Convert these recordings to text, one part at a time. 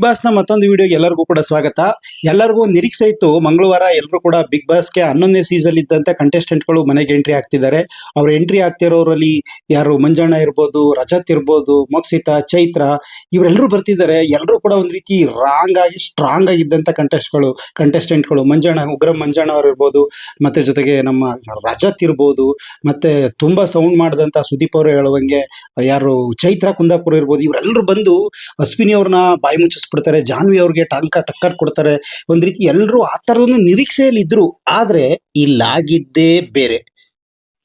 ಬಾಸ್ನ ಮತ್ತೊಂದು ವಿಡಿಯೋಗೆ ಎಲ್ಲರಿಗೂ ಕೂಡ ಸ್ವಾಗತ. ಎಲ್ಲರಿಗೂ ನಿರೀಕ್ಷೆ ಇತ್ತು, ಮಂಗಳವಾರ ಎಲ್ಲರೂ ಕೂಡ ಬಿಗ್ ಬಾಸ್ಗೆ 11ನೇ ಸೀಸನ್ ಇದ್ದಂಥ ಕಂಟೆಸ್ಟೆಂಟ್ಗಳು ಮನೆಗೆ ಎಂಟ್ರಿ ಆಗ್ತಿದ್ದಾರೆ. ಅವ್ರು ಎಂಟ್ರಿ ಆಗ್ತಿರೋರಲ್ಲಿ ಯಾರು ಮಂಜಣ್ಣ ಇರ್ಬೋದು, ರಜತ್ ಇರ್ಬೋದು, ಮೋಕ್ಷಿತಾ, ಚೈತ್ರ ಇವರೆಲ್ಲರೂ ಬರ್ತಿದ್ದಾರೆ. ಎಲ್ಲರೂ ಕೂಡ ಒಂದು ರೀತಿ ರಾಂಗ್ ಆಗಿ ಸ್ಟ್ರಾಂಗ್ ಆಗಿದ್ದಂಥ ಕಂಟೆಸ್ಟೆಂಟ್ಗಳು ಉಗ್ರಂ ಮಂಜಣ್ಣ ಅವರು ಇರ್ಬೋದು, ಮತ್ತೆ ಜೊತೆಗೆ ನಮ್ಮ ರಜತ್ ಇರ್ಬೋದು, ಮತ್ತೆ ತುಂಬಾ ಸೌಂಡ್ ಮಾಡಿದಂಥ ಸುದೀಪ್ ಅವರು ಹೇಳುವಂಗೆ ಯಾರು ಚೈತ್ರ ಕುಂದಾಪುರ ಇರ್ಬೋದು, ಇವರೆಲ್ಲರೂ ಬಂದು ಅಶ್ವಿನಿ ಅವ್ರನ್ನ ಬಾಯಿ ಮುಚ್ಚಿಸ್ಬಿಡ್ತಾರೆ, ಜಾನ್ವಿ ಅವ್ರಿಗೆ ಟಕ್ಕರ್ ಕೊಡ್ತಾರೆ. ಒಂದ್ ರೀತಿ ಎಲ್ಲರೂ ಆ ಥರದೊಂದು ನಿರೀಕ್ಷೆಯಲ್ಲಿ ಇದ್ರು. ಆದ್ರೆ ಇಲ್ಲಾಗಿದ್ದೇ ಬೇರೆ.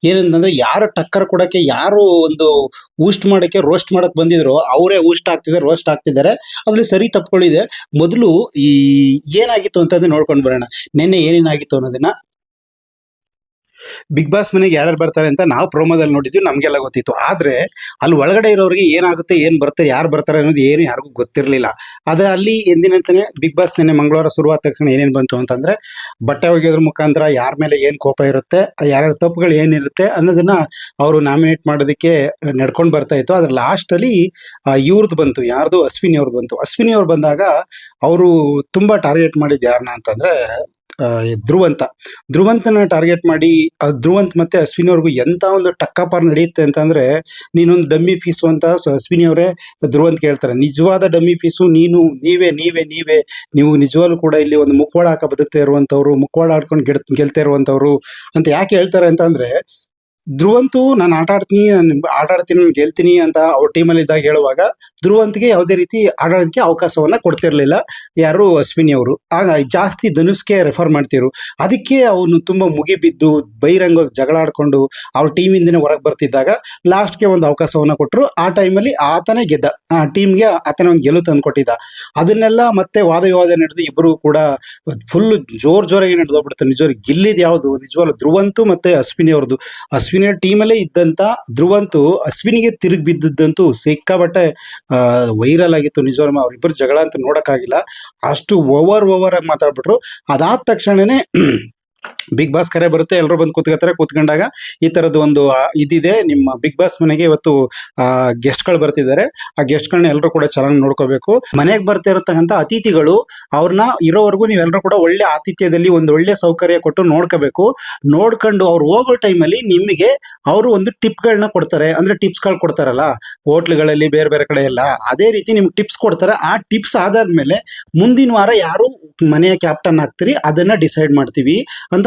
ಏನಂತಂದ್ರೆ ಯಾರು ಟಕ್ಕರ್ ಕೊಡಕ್ಕೆ, ಯಾರು ಒಂದು ರೋಸ್ಟ್ ಮಾಡಕ್ ಬಂದಿದ್ರು ಅವರೇ ರೋಸ್ಟ್ ಆಗ್ತಿದ್ದಾರೆ. ಅದ್ರಲ್ಲಿ ಸರಿ ತಪ್ಪುಗಳಿದೆ. ಮೊದಲು ಏನಾಗಿತ್ತು ಅಂತಂದ್ರೆ ನೋಡ್ಕೊಂಡು ಬರೋಣ. ನಿನ್ನೆ ಏನೇನಾಗಿತ್ತು ಅನ್ನೋದನ್ನ. ಬಿಗ್ ಬಾಸ್ ಮನೆಗೆ ಯಾರ್ಯಾರು ಬರ್ತಾರೆ ಅಂತ ನಾವು ಪ್ರೋಮೋದಲ್ಲಿ ನೋಡಿದ್ವಿ, ನಮಗೆಲ್ಲ ಗೊತ್ತಿತ್ತು. ಆದ್ರೆ ಅಲ್ಲಿ ಒಳಗಡೆ ಇರೋರಿಗೆ ಏನಾಗುತ್ತೆ, ಏನ್ ಬರ್ತಾರೆ, ಯಾರು ಬರ್ತಾರೆ ಅನ್ನೋದು ಏನು ಯಾರಿಗೂ ಗೊತ್ತಿರಲಿಲ್ಲ. ಅದೇ ಅಲ್ಲಿ ಎಂದಿನಂತಾನೆ ಬಿಗ್ ಬಾಸ್ ನೆನ್ನೆ ಮಂಗಳವಾರ ಶುರುವಾದ ತಕ್ಷಣ ಏನೇನು ಬಂತು ಅಂತಂದ್ರೆ, ಬಟ್ಟೆ ಒಗೆಯೋದ್ರ ಮುಖಾಂತರ ಯಾರ ಮೇಲೆ ಏನ್ ಕೋಪ ಇರುತ್ತೆ, ಯಾರ್ಯಾರ ತಪ್ಪುಗಳು ಏನಿರುತ್ತೆ ಅನ್ನೋದನ್ನ ಅವರು ನಾಮಿನೇಟ್ ಮಾಡೋದಕ್ಕೆ ನಡ್ಕೊಂಡು ಬರ್ತಾ ಇತ್ತು. ಅದ್ರ ಲಾಸ್ಟ್ ಅಲ್ಲಿ ಇವ್ರದ್ದು ಬಂತು, ಯಾರ್ದು ಅಶ್ವಿನಿ ಅವ್ರದ್ದು ಬಂತು. ಅಶ್ವಿನಿ ಅವ್ರು ಬಂದಾಗ ಅವರು ತುಂಬಾ ಟಾರ್ಗೆಟ್ ಮಾಡಿದ್ದು ಯಾರನ್ನ ಅಂತಂದ್ರೆ ಧ್ರುವಂತನ ಟಾರ್ಗೆಟ್ ಮಾಡಿ, ಧ್ರುವಂತ್ ಮತ್ತೆ ಅಶ್ವಿನಿ ಅವ್ರಿಗೂ ಎಂತ ಒಂದು ಟಕ್ಕಪಾರ್ ನಡೆಯುತ್ತೆ ಅಂತಂದ್ರೆ, ನೀನೊಂದು ಡಮ್ಮಿ ಫೀಸು ಅಂತ ಅಶ್ವಿನಿ ಅವರೇ ಧ್ರುವಂತ್ ಕೇಳ್ತಾರೆ. ನಿಜವಾದ ಡಮ್ಮಿ ಫೀಸು ನೀವೇ ನೀವು ನಿಜವಾಗ್ಲೂ ಕೂಡ ಇಲ್ಲಿ ಒಂದು ಮುಖವಾಡ ಹಾಕ ಬದುಕ್ತಾ ಇರುವಂತವ್ರು, ಮುಖವಾಡ ಆಡ್ಕೊಂಡು ಗೆಲ್ತಾ ಇರುವಂತವ್ರು ಅಂತ ಯಾಕೆ ಹೇಳ್ತಾರೆ ಅಂತಂದ್ರೆ, ಧ್ರುವಂತು ನಾನು ಆಟ ಆಡ್ತೀನಿ, ನಾನು ಗೆಲ್ತೀನಿ ಅಂತ ಅವ್ರ ಟೀಮಲ್ಲಿ ಇದ್ದಾಗ ಹೇಳುವಾಗ ಧ್ರುವಂತ್ಗೆ ಯಾವುದೇ ರೀತಿ ಆಡೋದಕ್ಕೆ ಅವಕಾಶವನ್ನ ಕೊಡ್ತಿರ್ಲಿಲ್ಲ ಯಾರು ಅಶ್ವಿನಿ ಅವರು. ಆಗ ಜಾಸ್ತಿ ಧನುಷ್ಗೆ ರೆಫರ್ ಮಾಡ್ತಿರು. ಅದಕ್ಕೆ ಅವನು ತುಂಬಾ ಮುಗಿಬಿದ್ದು ಬಹಿರಂಗ ಜಗಳ ಆಡ್ಕೊಂಡು ಅವ್ರ ಟೀಮಿಂದನೇ ಹೊರಗೆ ಬರ್ತಿದ್ದಾಗ ಲಾಸ್ಟ್ಗೆ ಒಂದು ಅವಕಾಶವನ್ನ ಕೊಟ್ಟರು. ಆ ಟೈಮಲ್ಲಿ ಆತನೇ ಗೆದ್ದ, ಆ ಟೀಮ್ಗೆ ಆತನೇ ಒಂದು ಗೆಲುವು ತಂದು ಕೊಟ್ಟಿದ್ದ. ಅದನ್ನೆಲ್ಲ ಮತ್ತೆ ವಾದ ವಿವಾದ ನಡೆದು ಇಬ್ಬರು ಕೂಡ ಫುಲ್ ಜೋರಾಗಿ ನಡೆದೋಗ್ಬಿಡ್ತಾರೆ. ನಿಜವಾಗಿ ಗಿಲ್ಲಿದ್ ಯಾವುದು, ನಿಜವಾಗ್ಲೂ ಧ್ರುವಂತು ಮತ್ತೆ ಅಶ್ವಿನಿ ಅವ್ರದ್ದು. ಅಶ್ವಿನಿ ಟೀಮಲ್ಲೇ ಇದ್ದಂತ ಧ್ರುವಂತು ಅಶ್ವಿನಿಗೆ ತಿರುಗಿ ಬಿದ್ದಂತೂ ಸಿಕ್ಕಾಬಟ್ಟೆ ವೈರಲ್ ಆಗಿತ್ತು. ನಿಜವಾಗ್ಲೂ ಅವ್ರಿಬ್ಬರು ಜಗಳ ಅಂತ ನೋಡಕ್ಕಾಗಿಲ್ಲ, ಅಷ್ಟು ಓವರ್ ಆಗಿ ಮಾತಾಡ್ಬಿಟ್ರು. ಅದಾದ ತಕ್ಷಣನೇ ಬಿಗ್ ಬಾಸ್ ಕರೆ ಬರುತ್ತೆ, ಎಲ್ಲರೂ ಬಂದು ಕೂತ್ಕೊಂಡಾಗ ಈ ತರದ್ದು ಒಂದು ಇದಿದೆ, ನಿಮ್ಮ ಬಿಗ್ ಬಾಸ್ ಮನೆಗೆ ಇವತ್ತು ಗೆಸ್ಟ್ಗಳು ಬರ್ತಿದ್ದಾರೆ, ಆ ಗೆಸ್ಟ್ಗಳನ್ನ ಎಲ್ಲರೂ ಕೂಡ ಚೆನ್ನಾಗಿ ನೋಡ್ಕೋಬೇಕು. ಮನೆಗೆ ಬರ್ತಾ ಇರತಕ್ಕಂಥ ಅತಿಥಿಗಳು ಅವ್ರನ್ನ ಇರೋವರೆಗೂ ನೀವೆಲ್ಲರೂ ಕೂಡ ಒಳ್ಳೆ ಆತಿಥ್ಯದಲ್ಲಿ ಒಂದು ಒಳ್ಳೆ ಸೌಕರ್ಯ ಕೊಟ್ಟು ನೋಡ್ಕೋಬೇಕು. ನೋಡ್ಕೊಂಡು ಅವ್ರು ಹೋಗೋ ಟೈಮಲ್ಲಿ ನಿಮಗೆ ಅವರು ಒಂದು ಟಿಪ್ಗಳನ್ನ ಕೊಡ್ತಾರೆ. ಅಂದ್ರೆ ಟಿಪ್ಸ್ಗಳು ಕೊಡ್ತಾರಲ್ಲ ಹೋಟ್ಲುಗಳಲ್ಲಿ ಬೇರೆ ಕಡೆ ಎಲ್ಲ, ಅದೇ ರೀತಿ ನಿಮ್ಗೆ ಟಿಪ್ಸ್ ಕೊಡ್ತಾರೆ. ಆ ಟಿಪ್ಸ್ ಆದಾದ್ಮೇಲೆ ಮುಂದಿನ ವಾರ ಯಾರು ಮನೆಯ ಕ್ಯಾಪ್ಟನ್ ಆಗ್ತೀರಿ ಅದನ್ನ ಡಿಸೈಡ್ ಮಾಡ್ತೀವಿ ಅಂತ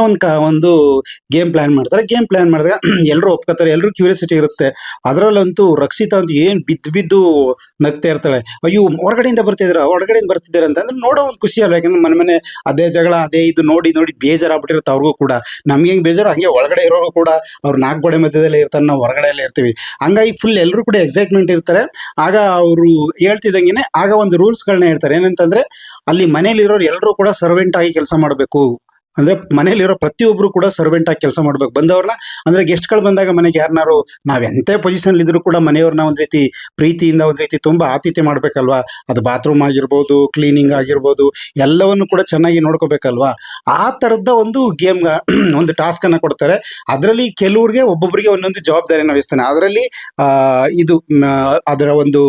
ಒಂದು ಗೇಮ್ ಪ್ಲಾನ್ ಮಾಡ್ತಾರೆ. ಗೇಮ್ ಪ್ಲಾನ್ ಮಾಡಿದಾಗ ಎಲ್ಲರೂ ಒಪ್ಕೋತಾರೆ, ಎಲ್ಲರೂ ಕ್ಯೂರಿಯಾಸಿಟಿ ಇರುತ್ತೆ. ಅದರಲ್ಲಂತೂ ರಕ್ಷಿತಾ ಅಂತ ಏನ್ ಬಿದ್ದು ನಗ್ತಾ ಇರ್ತಾಳೆ. ಅಯ್ಯೋ ಹೊರಗಡೆಯಿಂದ ಬರ್ತಿದ್ದಾರೆ ಅಂತಂದ್ರೆ ನೋಡೋ ಒಂದು ಖುಷಿ ಅಲ್ವ. ಯಾಕಂದ್ರೆ ಮನೆ ಅದೇ ಜಗಳ, ಅದೇ ಇದು ನೋಡಿ ಬೇಜಾರಾಗ್ಬಿಟ್ಟಿರುತ್ತೆ ಅವ್ರಿಗೂ ಕೂಡ. ನಮ್ಗೆ ಹೆಂಗ್ ಬೇಜಾರು ಹಂಗೆ ಒಳಗಡೆ ಇರೋರು ಕೂಡ, ಅವ್ರು 4 ಗೋಡೆ ಮಧ್ಯದಲ್ಲೇ ಇರ್ತಾರೆ, ನಾವು ಹೊರಗಡೆಯಲ್ಲೇ ಇರ್ತೀವಿ. ಹಂಗಾಗಿ ಫುಲ್ ಎಲ್ಲರೂ ಕೂಡ ಎಕ್ಸೈಟ್ಮೆಂಟ್ ಇರ್ತಾರೆ. ಆಗ ಅವರು ಹೇಳ್ತಿದ್ದಂಗೆನೆ ಆಗ ಒಂದು ರೂಲ್ಸ್ಗಳನ್ನ ಹೇಳ್ತಾರೆ. ಏನಂತಂದ್ರೆ, ಅಲ್ಲಿ ಮನೇಲಿರೋರು ಎಲ್ಲರೂ ಕೂಡ ಸರ್ವೆಂಟ್ ಆಗಿ ಕೆಲಸ ಮಾಡಬೇಕು. ಅಂದ್ರೆ ಮನೇಲಿರೋ ಪ್ರತಿಯೊಬ್ರು ಕೂಡ ಸರ್ವೆಂಟ್ ಆಗಿ ಕೆಲಸ ಮಾಡ್ಬೇಕು. ಬಂದವ್ರನ್ನ ಅಂದ್ರೆ ಗೆಸ್ಟ್ಗಳು ಬಂದಾಗ ಮನೆಗೆ ಯಾರನ್ನಾರು ನಾವ್ ಎಂತ ಪೊಸಿಷನ್ ಇದ್ರು ಕೂಡ ಮನೆಯವ್ರನ್ನ ಒಂದ್ ರೀತಿ ಪ್ರೀತಿಯಿಂದ ಒಂದ್ ರೀತಿ ತುಂಬಾ ಆತಿಥ್ಯ ಮಾಡ್ಬೇಕಲ್ವಾ. ಅದು ಬಾತ್ರೂಮ್ ಆಗಿರ್ಬೋದು, ಕ್ಲೀನಿಂಗ್ ಆಗಿರ್ಬೋದು, ಎಲ್ಲವನ್ನು ಕೂಡ ಚೆನ್ನಾಗಿ ನೋಡ್ಕೋಬೇಕಲ್ವಾ. ಆ ತರದ ಒಂದು ಗೇಮ್ ಒಂದು ಟಾಸ್ಕ್ ಅನ್ನ ಕೊಡ್ತಾರೆ. ಅದರಲ್ಲಿ ಕೆಲವ್ರಿಗೆ ಒಬ್ಬೊಬ್ಬರಿಗೆ ಒಂದೊಂದು ಜವಾಬ್ದಾರಿಯನ್ನು ವಹಿಸ್ತಾನೆ. ಅದರಲ್ಲಿ ಅದರ ಒಂದು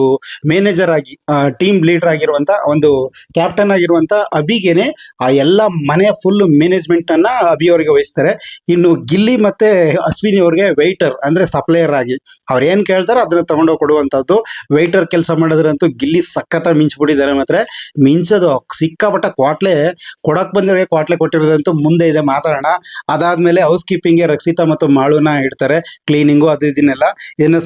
ಮ್ಯಾನೇಜರ್ ಆಗಿ, ಟೀಮ್ ಲೀಡರ್ ಆಗಿರುವಂತ, ಒಂದು ಕ್ಯಾಪ್ಟನ್ ಆಗಿರುವಂತ ಅಭಿಗೇನೆ ಆ ಎಲ್ಲ ಮನೆಯ ಫುಲ್ ಮ್ಯಾನೇಜ್ಮೆಂಟ್ ಅನ್ನ ಅಭಿ ಅವರಿಗೆ ವಹಿಸ್ತಾರೆ. ಇನ್ನು ಗಿಲ್ಲಿ ಮತ್ತೆ ಅಶ್ವಿನಿ ಅವ್ರಿಗೆ ವೆಯ್ಟರ್ ಅಂದ್ರೆ ಸಪ್ಲೈಯರ್ ಆಗಿ ಅವ್ರು ಏನ್ ಕೇಳ್ತಾರೋ ಅದನ್ನ ತಗೊಂಡೋಗಿ ಕೊಡುವಂತದ್ದು. ವೆಯ್ಟರ್ ಕೆಲಸ ಮಾಡಿದ್ರಂತೂ ಗಿಲ್ಲಿ ಸಖತ್ತ ಮಿಂಚ್ಬಿಟ್ಟಿದ್ದಾರೆ. ಮಾತ್ರ ಮಿಂಚೋದು ಸಿಕ್ಕಾಪಟ್ಟ ಕ್ವಾಟ್ಲೆ ಕೊಡಕ್ ಬಂದಿರೋ ಕ್ವಾಟ್ಲೆ ಕೊಟ್ಟಿರೋದಂತೂ ಮುಂದೆ ಇದೆ, ಮಾತಾಡೋಣ. ಅದಾದ್ಮೇಲೆ ಹೌಸ್ ಕೀಪಿಂಗ್ಗೆ ರಕ್ಷಿತಾ ಮತ್ತು ಮಾಳುನ ಇಡ್ತಾರೆ, ಕ್ಲೀನಿಂಗು ಅದು ಇದನ್ನೆಲ್ಲ. ಇನ್ನು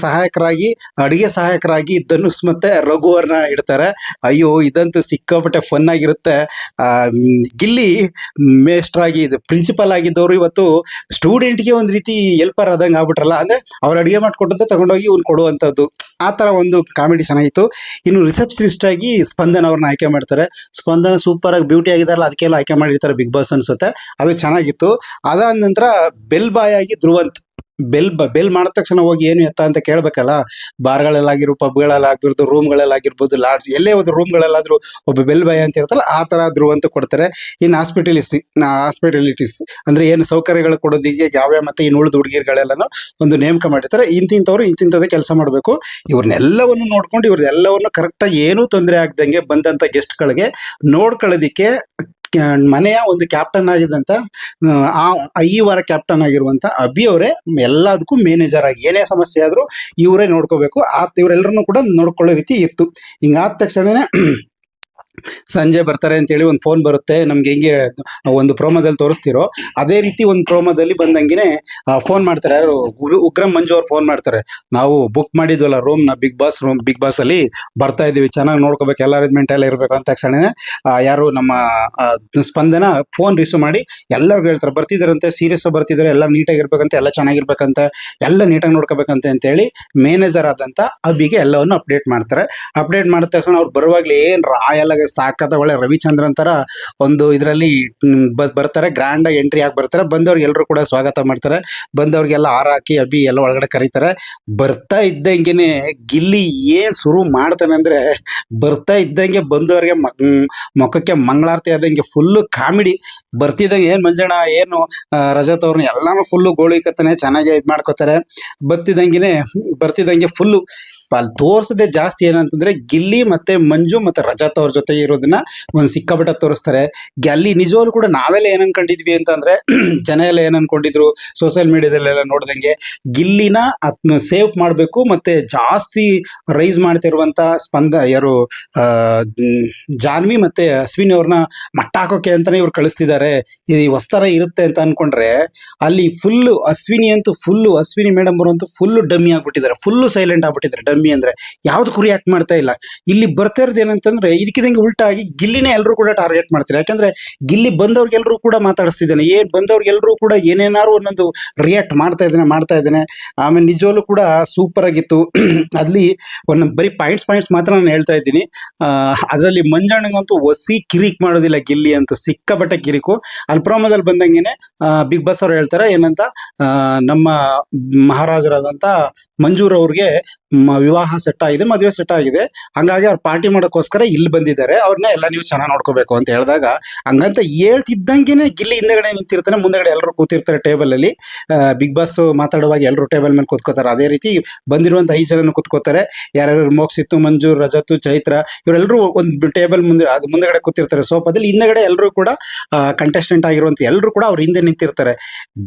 ಅಡಿಗೆ ಸಹಾಯಕರಾಗಿ ಧನುಷ್ ಮತ್ತೆ ರಘು ಅವ್ರನ್ನ ಇಡ್ತಾರೆ. ಅಯ್ಯೋ ಇದಂತೂ ಸಿಕ್ಕಾಪಟ್ಟೆ ಫನ್ ಆಗಿರುತ್ತೆ. ಗಿಲ್ಲಿ ಮೇಸ್ಟ್ರಾಗಿ ಪ್ರಿನ್ಸಿಪಲ್ ಆಗಿದ್ದವರು ಇವತ್ತು ಸ್ಟೂಡೆಂಟ್ಗೆ ಒಂದ್ ರೀತಿ ಹೆಲ್ಪರ್ ಆದಂಗೆ ಆಗ್ಬಿಟ್ರಲ್ಲ. ಅಂದ್ರೆ ಅವ್ರು ಅಡಿಗೆ ಮಾಡ್ಕೊಟ್ಟಂತೆ ತಗೊಂಡೋಗಿ ಇವ್ನು ಕೊಡುವಂಥದ್ದು. ಆ ತರ ಒಂದು ಕಾಮಿಡಿ ಚೆನ್ನಾಗಿತ್ತು. ಇನ್ನು ರಿಸೆಪ್ಷನಿಸ್ಟ್ ಆಗಿ ಸ್ಪಂದನ್ ಅವ್ರನ್ನ ಆಯ್ಕೆ ಮಾಡ್ತಾರೆ. ಸ್ಪಂದನ ಸೂಪರ್ ಆಗಿ ಬ್ಯೂಟಿ ಆಗಿದಾರಲ್ಲ, ಅದಕ್ಕೆಲ್ಲ ಆಯ್ಕೆ ಮಾಡಿರ್ತಾರೆ ಬಿಗ್ ಬಾಸ್ ಅನ್ಸುತ್ತೆ. ಅದು ಚೆನ್ನಾಗಿತ್ತು. ಅದಾದ ನಂತರ ಬೆಲ್ ಬಾಯ್ ಆಗಿ ಧ್ರುವಂತ್ ಬೆಲ್ ಮಾಡಿದ ತಕ್ಷಣ ಹೋಗಿ ಏನು ಎತ್ತ ಅಂತ ಕೇಳ್ಬೇಕಲ್ಲ. ಬಾರ್ಗಳಲ್ಲಾಗಿರೋ, ಪಬ್ಗಳಲ್ಲಾಗಿರ್ಬೋದು, ರೂಮ್ಗಳಲ್ಲಾಗಿರ್ಬೋದು, ಲಾಡ್ಜ್ ಎಲ್ಲೇ ಹೋದ್ರು ರೂಮ್ಗಳಲ್ಲಾದ್ರೂ ಒಬ್ಬ ಬೆಲ್ ಬಾಯ್ ಅಂತ ಇರುತ್ತಲ್ಲ, ಆ ತರ ಧ್ರುವಂತ ಕೊಡ್ತಾರೆ. ಇನ್ನು ಹಾಸ್ಪಿಟಾಲಿಟೀಸ್ ಅಂದ್ರೆ ಏನು ಸೌಕರ್ಯಗಳು ಕೊಡೋದಿಗೆ ಯಾವ್ಯಾವ ಮತ್ತೆ ಇನ್ನು ಉಳಿದ ಹುಡುಗಿರ್ಗಳೆಲ್ಲನೂ ಒಂದು ನೇಮಕ ಮಾಡಿರ್ತಾರೆ. ಇಂತಿಂಥವ್ರು ಇಂತಿಂಥದ್ದೇ ಕೆಲಸ ಮಾಡಬೇಕು. ಇವ್ರನ್ನೆಲ್ಲವನ್ನು ನೋಡ್ಕೊಂಡು ಇವ್ರನ್ನೆಲ್ಲವನ್ನು ಕರೆಕ್ಟಾಗಿ ಏನೂ ತೊಂದರೆ ಆಗ್ದಂಗೆ ಬಂದಂತ ಗೆಸ್ಟ್ಗಳಿಗೆ ನೋಡ್ಕೊಳ್ಳೋದಿಕ್ಕೆ ಮನೆಯ ಒಂದು ಕ್ಯಾಪ್ಟನ್ ಆಗಿದ್ದಂತ ಈ ವಾರ ಕ್ಯಾಪ್ಟನ್ ಆಗಿರುವಂತ ಅಭಿ ಅವರೇ ಎಲ್ಲದಕ್ಕೂ ಮ್ಯಾನೇಜರ್ ಆಗಿ ಏನೇ ಸಮಸ್ಯೆ ಆದ್ರೂ ಇವರೇ ನೋಡ್ಕೋಬೇಕು. ಇವರೆಲ್ಲರನ್ನು ಕೂಡ ನೋಡ್ಕೊಳ್ಳೋ ರೀತಿ ಇತ್ತು. ಹಿಂಗಾದ ತಕ್ಷಣನೇ ಸಂಜೆ ಬರ್ತಾರೆ ಅಂತೇಳಿ ಒಂದು ಫೋನ್ ಬರುತ್ತೆ ನಮ್ಗೆ. ಹೆಂಗೆ ಒಂದು ಪ್ರೋಮೋದಲ್ಲಿ ತೋರಿಸ್ತಿರೋ ಅದೇ ರೀತಿ ಒಂದು ಪ್ರೋಮೋದಲ್ಲಿ ಬಂದಂಗೆನೆ ಫೋನ್ ಮಾಡ್ತಾರೆ. ಯಾರು ಉಗ್ರಂ ಮಂಜು ಅವ್ರು ಫೋನ್ ಮಾಡ್ತಾರೆ. ನಾವು ಬುಕ್ ಮಾಡಿದ್ವಲ್ಲ ರೂಮ್ನ, ಬಿಗ್ ಬಾಸ್ ಅಲ್ಲಿ ಬರ್ತಾ ಇದೀವಿ, ಚೆನ್ನಾಗಿ ನೋಡ್ಕೋಬೇಕು, ಎಲ್ಲ ಅರೇಂಜ್ಮೆಂಟ್ ಎಲ್ಲ ಇರಬೇಕು ಅಂತ ತಕ್ಷಣ ಯಾರು ನಮ್ಮ ಸ್ಪಂದನ ಫೋನ್ ರಿಸೀವ್ ಮಾಡಿ ಎಲ್ಲರಿಗೂ ಹೇಳ್ತಾರೆ, ಬರ್ತಿದಾರಂತೆ, ಸೀರಿಯಸ್ ಬರ್ತಿದ್ದಾರೆ, ಎಲ್ಲ ನೀಟಾಗಿರ್ಬೇಕಂತ, ಎಲ್ಲ ಚೆನ್ನಾಗಿರ್ಬೇಕಂತ, ಎಲ್ಲ ನೀಟಾಗಿ ನೋಡ್ಕೋಬೇಕಂತ ಅಂತೇಳಿ ಮ್ಯಾನೇಜರ್ ಆದಂತ ಅಭಿಗೆ ಎಲ್ಲವನ್ನು ಅಪ್ಡೇಟ್ ಮಾಡ್ತಾರೆ. ಅಪ್ಡೇಟ್ ಮಾಡಿದ ತಕ್ಷಣ ಅವ್ರು ಬರುವಾಗ್ಲೇ ಏನ್ ರಾಯಲ್ ಸಾಕತ್ತ ಒಳ್ಳೆ ರವಿಚಂದ್ರನ್ ತರ ಒಂದು ಇದರಲ್ಲಿ ಬರ್ತಾರೆ. ಗ್ರ್ಯಾಂಡ್ ಆಗಿ ಎಂಟ್ರಿ ಆಗಿ ಬರ್ತಾರೆ. ಬಂದವ್ರಿಗೆ ಎಲ್ಲರೂ ಕೂಡ ಸ್ವಾಗತ ಮಾಡ್ತಾರೆ. ಬಂದವ್ರಿಗೆಲ್ಲ ಹಾರ ಹಾಕಿ ಅಭಿ ಎಲ್ಲ ಒಳಗಡೆ ಕರೀತಾರೆ. ಬರ್ತಾ ಇದ್ದಂಗೆನೆ ಗಿಲ್ಲಿ ಏನ್ ಶುರು ಮಾಡ್ತಾನೆ ಅಂದ್ರೆ, ಬರ್ತಾ ಇದ್ದಂಗೆ ಬಂದವ್ರಿಗೆ ಮುಖಕ್ಕೆ ಮಂಗಳಾರತಿ ಆದಂಗೆ ಫುಲ್ಲು ಕಾಮಿಡಿ. ಬರ್ತಿದ್ದಂಗೆ ಏನ್ ಮಂಜಣ್ಣ, ಏನು ರಜತ್ ಅವ್ರನ್ನ ಎಲ್ಲಾನು ಫುಲ್ಲು ಗೋಳಿಕತ್ತಾನೆ, ಚೆನ್ನಾಗಿ ಇದ್ ಮಾಡ್ಕೋತಾರೆ. ಬರ್ತಿದ್ದಂಗೆ ಫುಲ್ಲು ಅಲ್ಲಿ ತೋರ್ಸದೆ ಜಾಸ್ತಿ ಏನಂತಂದ್ರೆ ಗಿಲ್ಲಿ ಮತ್ತೆ ಮಂಜು ಮತ್ತೆ ರಜತ್ ಅವ್ರ ಜೊತೆ ಇರೋದನ್ನ ಒಂದು ಸಿಕ್ಕಾಪಟ್ಟೆ ತೋರಿಸ್ತಾರೆ. ಅಲ್ಲಿ ನಿಜವಾಗ್ಲೂ ಕೂಡ ನಾವೆಲ್ಲ ಏನ್ ಅನ್ಕೊಂಡಿದ್ವಿ ಅಂತಂದ್ರೆ, ಜನ ಎಲ್ಲ ಏನ್ ಅನ್ಕೊಂಡಿದ್ರು ಸೋಷಿಯಲ್ ಮೀಡಿಯಾದಲ್ಲೆಲ್ಲ ನೋಡ್ದಂಗೆ, ಗಿಲ್ಲಿನ ಸೇವ್ ಮಾಡಬೇಕು ಮತ್ತೆ ಜಾಸ್ತಿ ರೈಸ್ ಮಾಡ್ತಿರುವಂತ ಯಾರು ಜಾನ್ವಿ ಮತ್ತೆ ಅಶ್ವಿನಿ ಅವ್ರನ್ನ ಮಟ್ಟ ಹಾಕೋಕೆ ಅಂತಾನೆ ಇವ್ರು ಕಳಿಸ್ತಿದ್ದಾರೆ, ಈ ಹೊಸ್ತರ ಇರುತ್ತೆ ಅಂತ ಅನ್ಕೊಂಡ್ರೆ, ಅಲ್ಲಿ ಫುಲ್ಲು ಅಶ್ವಿನಿ ಮೇಡಮ್ ಅವರಂತೂ ಫುಲ್ಲು ಡಮ್ಮಿ ಆಗ್ಬಿಟ್ಟಿದ್ದಾರೆ, ಫುಲ್ಲು ಸೈಲೆಂಟ್ ಆಗ್ಬಿಟ್ಟಿದ್ದಾರೆ. ಡಮ್ಮಿ ಅಂದ್ರೆ ಯಾವ್ದಕ್ಕೂ ರಿಯಾಕ್ಟ್ ಮಾಡ್ತಾ ಇಲ್ಲ. ಇಲ್ಲಿ ಬರ್ತಾ ಇರೋದು ಏನಂತಂದ್ರೆ, ಇದಕ್ಕಿದಂಗೆ ಉಲ್ಟಾ ಆಗಿ ಗಿಲ್ಲಿನೇ ಎಲ್ಲರೂ ಕೂಡ ಟಾರ್ಗೆಟ್ ಮಾಡ್ತಾರೆ. ಯಾಕಂದ್ರೆ ಗಿಲ್ಲಿ ಬಂದವ್ರಿಗೆಲ್ಲರೂ ಕೂಡ ಮಾತಾಡಿಸ್ತಿದ್ದಾನೆ, ಬಂದವ್ರಿಗೆಲ್ಲರೂ ಕೂಡ ಏನೇನಾರು ಒಂದೊಂದು ರಿಯಾಕ್ಟ್ ಮಾಡ್ತಾ ಇದ್ದಾನೆ. ಆಮೇಲೆ ನಿಜವಾಗ್ಲೂ ಕೂಡ ಸೂಪರ್ ಆಗಿತ್ತು. ಅಲ್ಲಿ ಒಂದೊಂದು ಬರೀ ಪಾಯಿಂಟ್ಸ್ ಮಾತ್ರ ನಾನು ಹೇಳ್ತಾ ಇದ್ದೀನಿ. ಅದರಲ್ಲಿ ಮಂಜಣ್ಣಗಂತೂ ಒಸಿ ಕಿರಿಕ್ ಮಾಡೋದಿಲ್ಲ, ಗಿಲ್ಲಿ ಅಂತೂ ಸಿಕ್ಕಾಪಟ್ಟೆ ಕಿರಿಕು. ಅಲ್ಲಿ ಪ್ರೋಮೋದಲ್ಲಿ ಬಂದಂಗೆನೆ ಬಿಗ್ ಬಾಸ್ ಅವ್ರು ಹೇಳ್ತಾರೆ ಏನಂತ, ನಮ್ಮ ಮಹಾರಾಜರಾದಂತ ಮಂಜೂರ್ ಅವ್ರಿಗೆ ವಿವಾಹ ಸೆಟ್ ಆಗಿದೆ, ಮದುವೆ ಸೆಟ್ ಆಗಿದೆ, ಹಂಗಾಗಿ ಅವ್ರು ಪಾರ್ಟಿ ಮಾಡೋಕ್ಕೋಸ್ಕರ ಇಲ್ಲಿ ಬಂದಿದ್ದಾರೆ, ಅವ್ರನ್ನ ಎಲ್ಲ ನೀವು ಚೆನ್ನಾಗಿ ನೋಡ್ಕೋಬೇಕು ಅಂತ ಹೇಳಿದಾಗ, ಹಂಗಂತ ಹೇಳ್ತಿದ್ದಂಗೆನೆ ಗಿಲ್ಲಿ ಹಿಂದೆಗಡೆ ನಿಂತಿರ್ತಾನೆ, ಮುಂದೆಗಡೆ ಎಲ್ಲರೂ ಕೂತಿರ್ತಾರೆ ಟೇಬಲ್ ಅಲ್ಲಿ. ಬಿಗ್ ಬಾಸ್ ಮಾತಾಡುವಾಗ ಎಲ್ಲರೂ ಟೇಬಲ್ ಮೇಲೆ ಕೂತ್ಕೋತಾರೆ. ಅದೇ ರೀತಿ ಬಂದಿರುವಂತ 5 ಜನ ಕೂತ್ಕೋತಾರೆ. ಯಾರ್ಯಾರು ಮೋಕ್ಷಿತ್ತು, ಮಂಜು, ರಜತ್, ಚೈತ್ರ, ಇವರೆಲ್ಲರೂ ಒಂದು ಟೇಬಲ್ ಮುಂದೆಗಡೆ ಕೂತಿರ್ತಾರೆ ಸೋಫಾದಲ್ಲಿ. ಹಿಂದೆಗಡೆ ಎಲ್ಲರೂ ಕೂಡ ಕಂಟೆಸ್ಟೆಂಟ್ ಆಗಿರುವಂತ ಎಲ್ಲರೂ ಕೂಡ ಅವ್ರ ಹಿಂದೆ ನಿಂತಿರ್ತಾರೆ.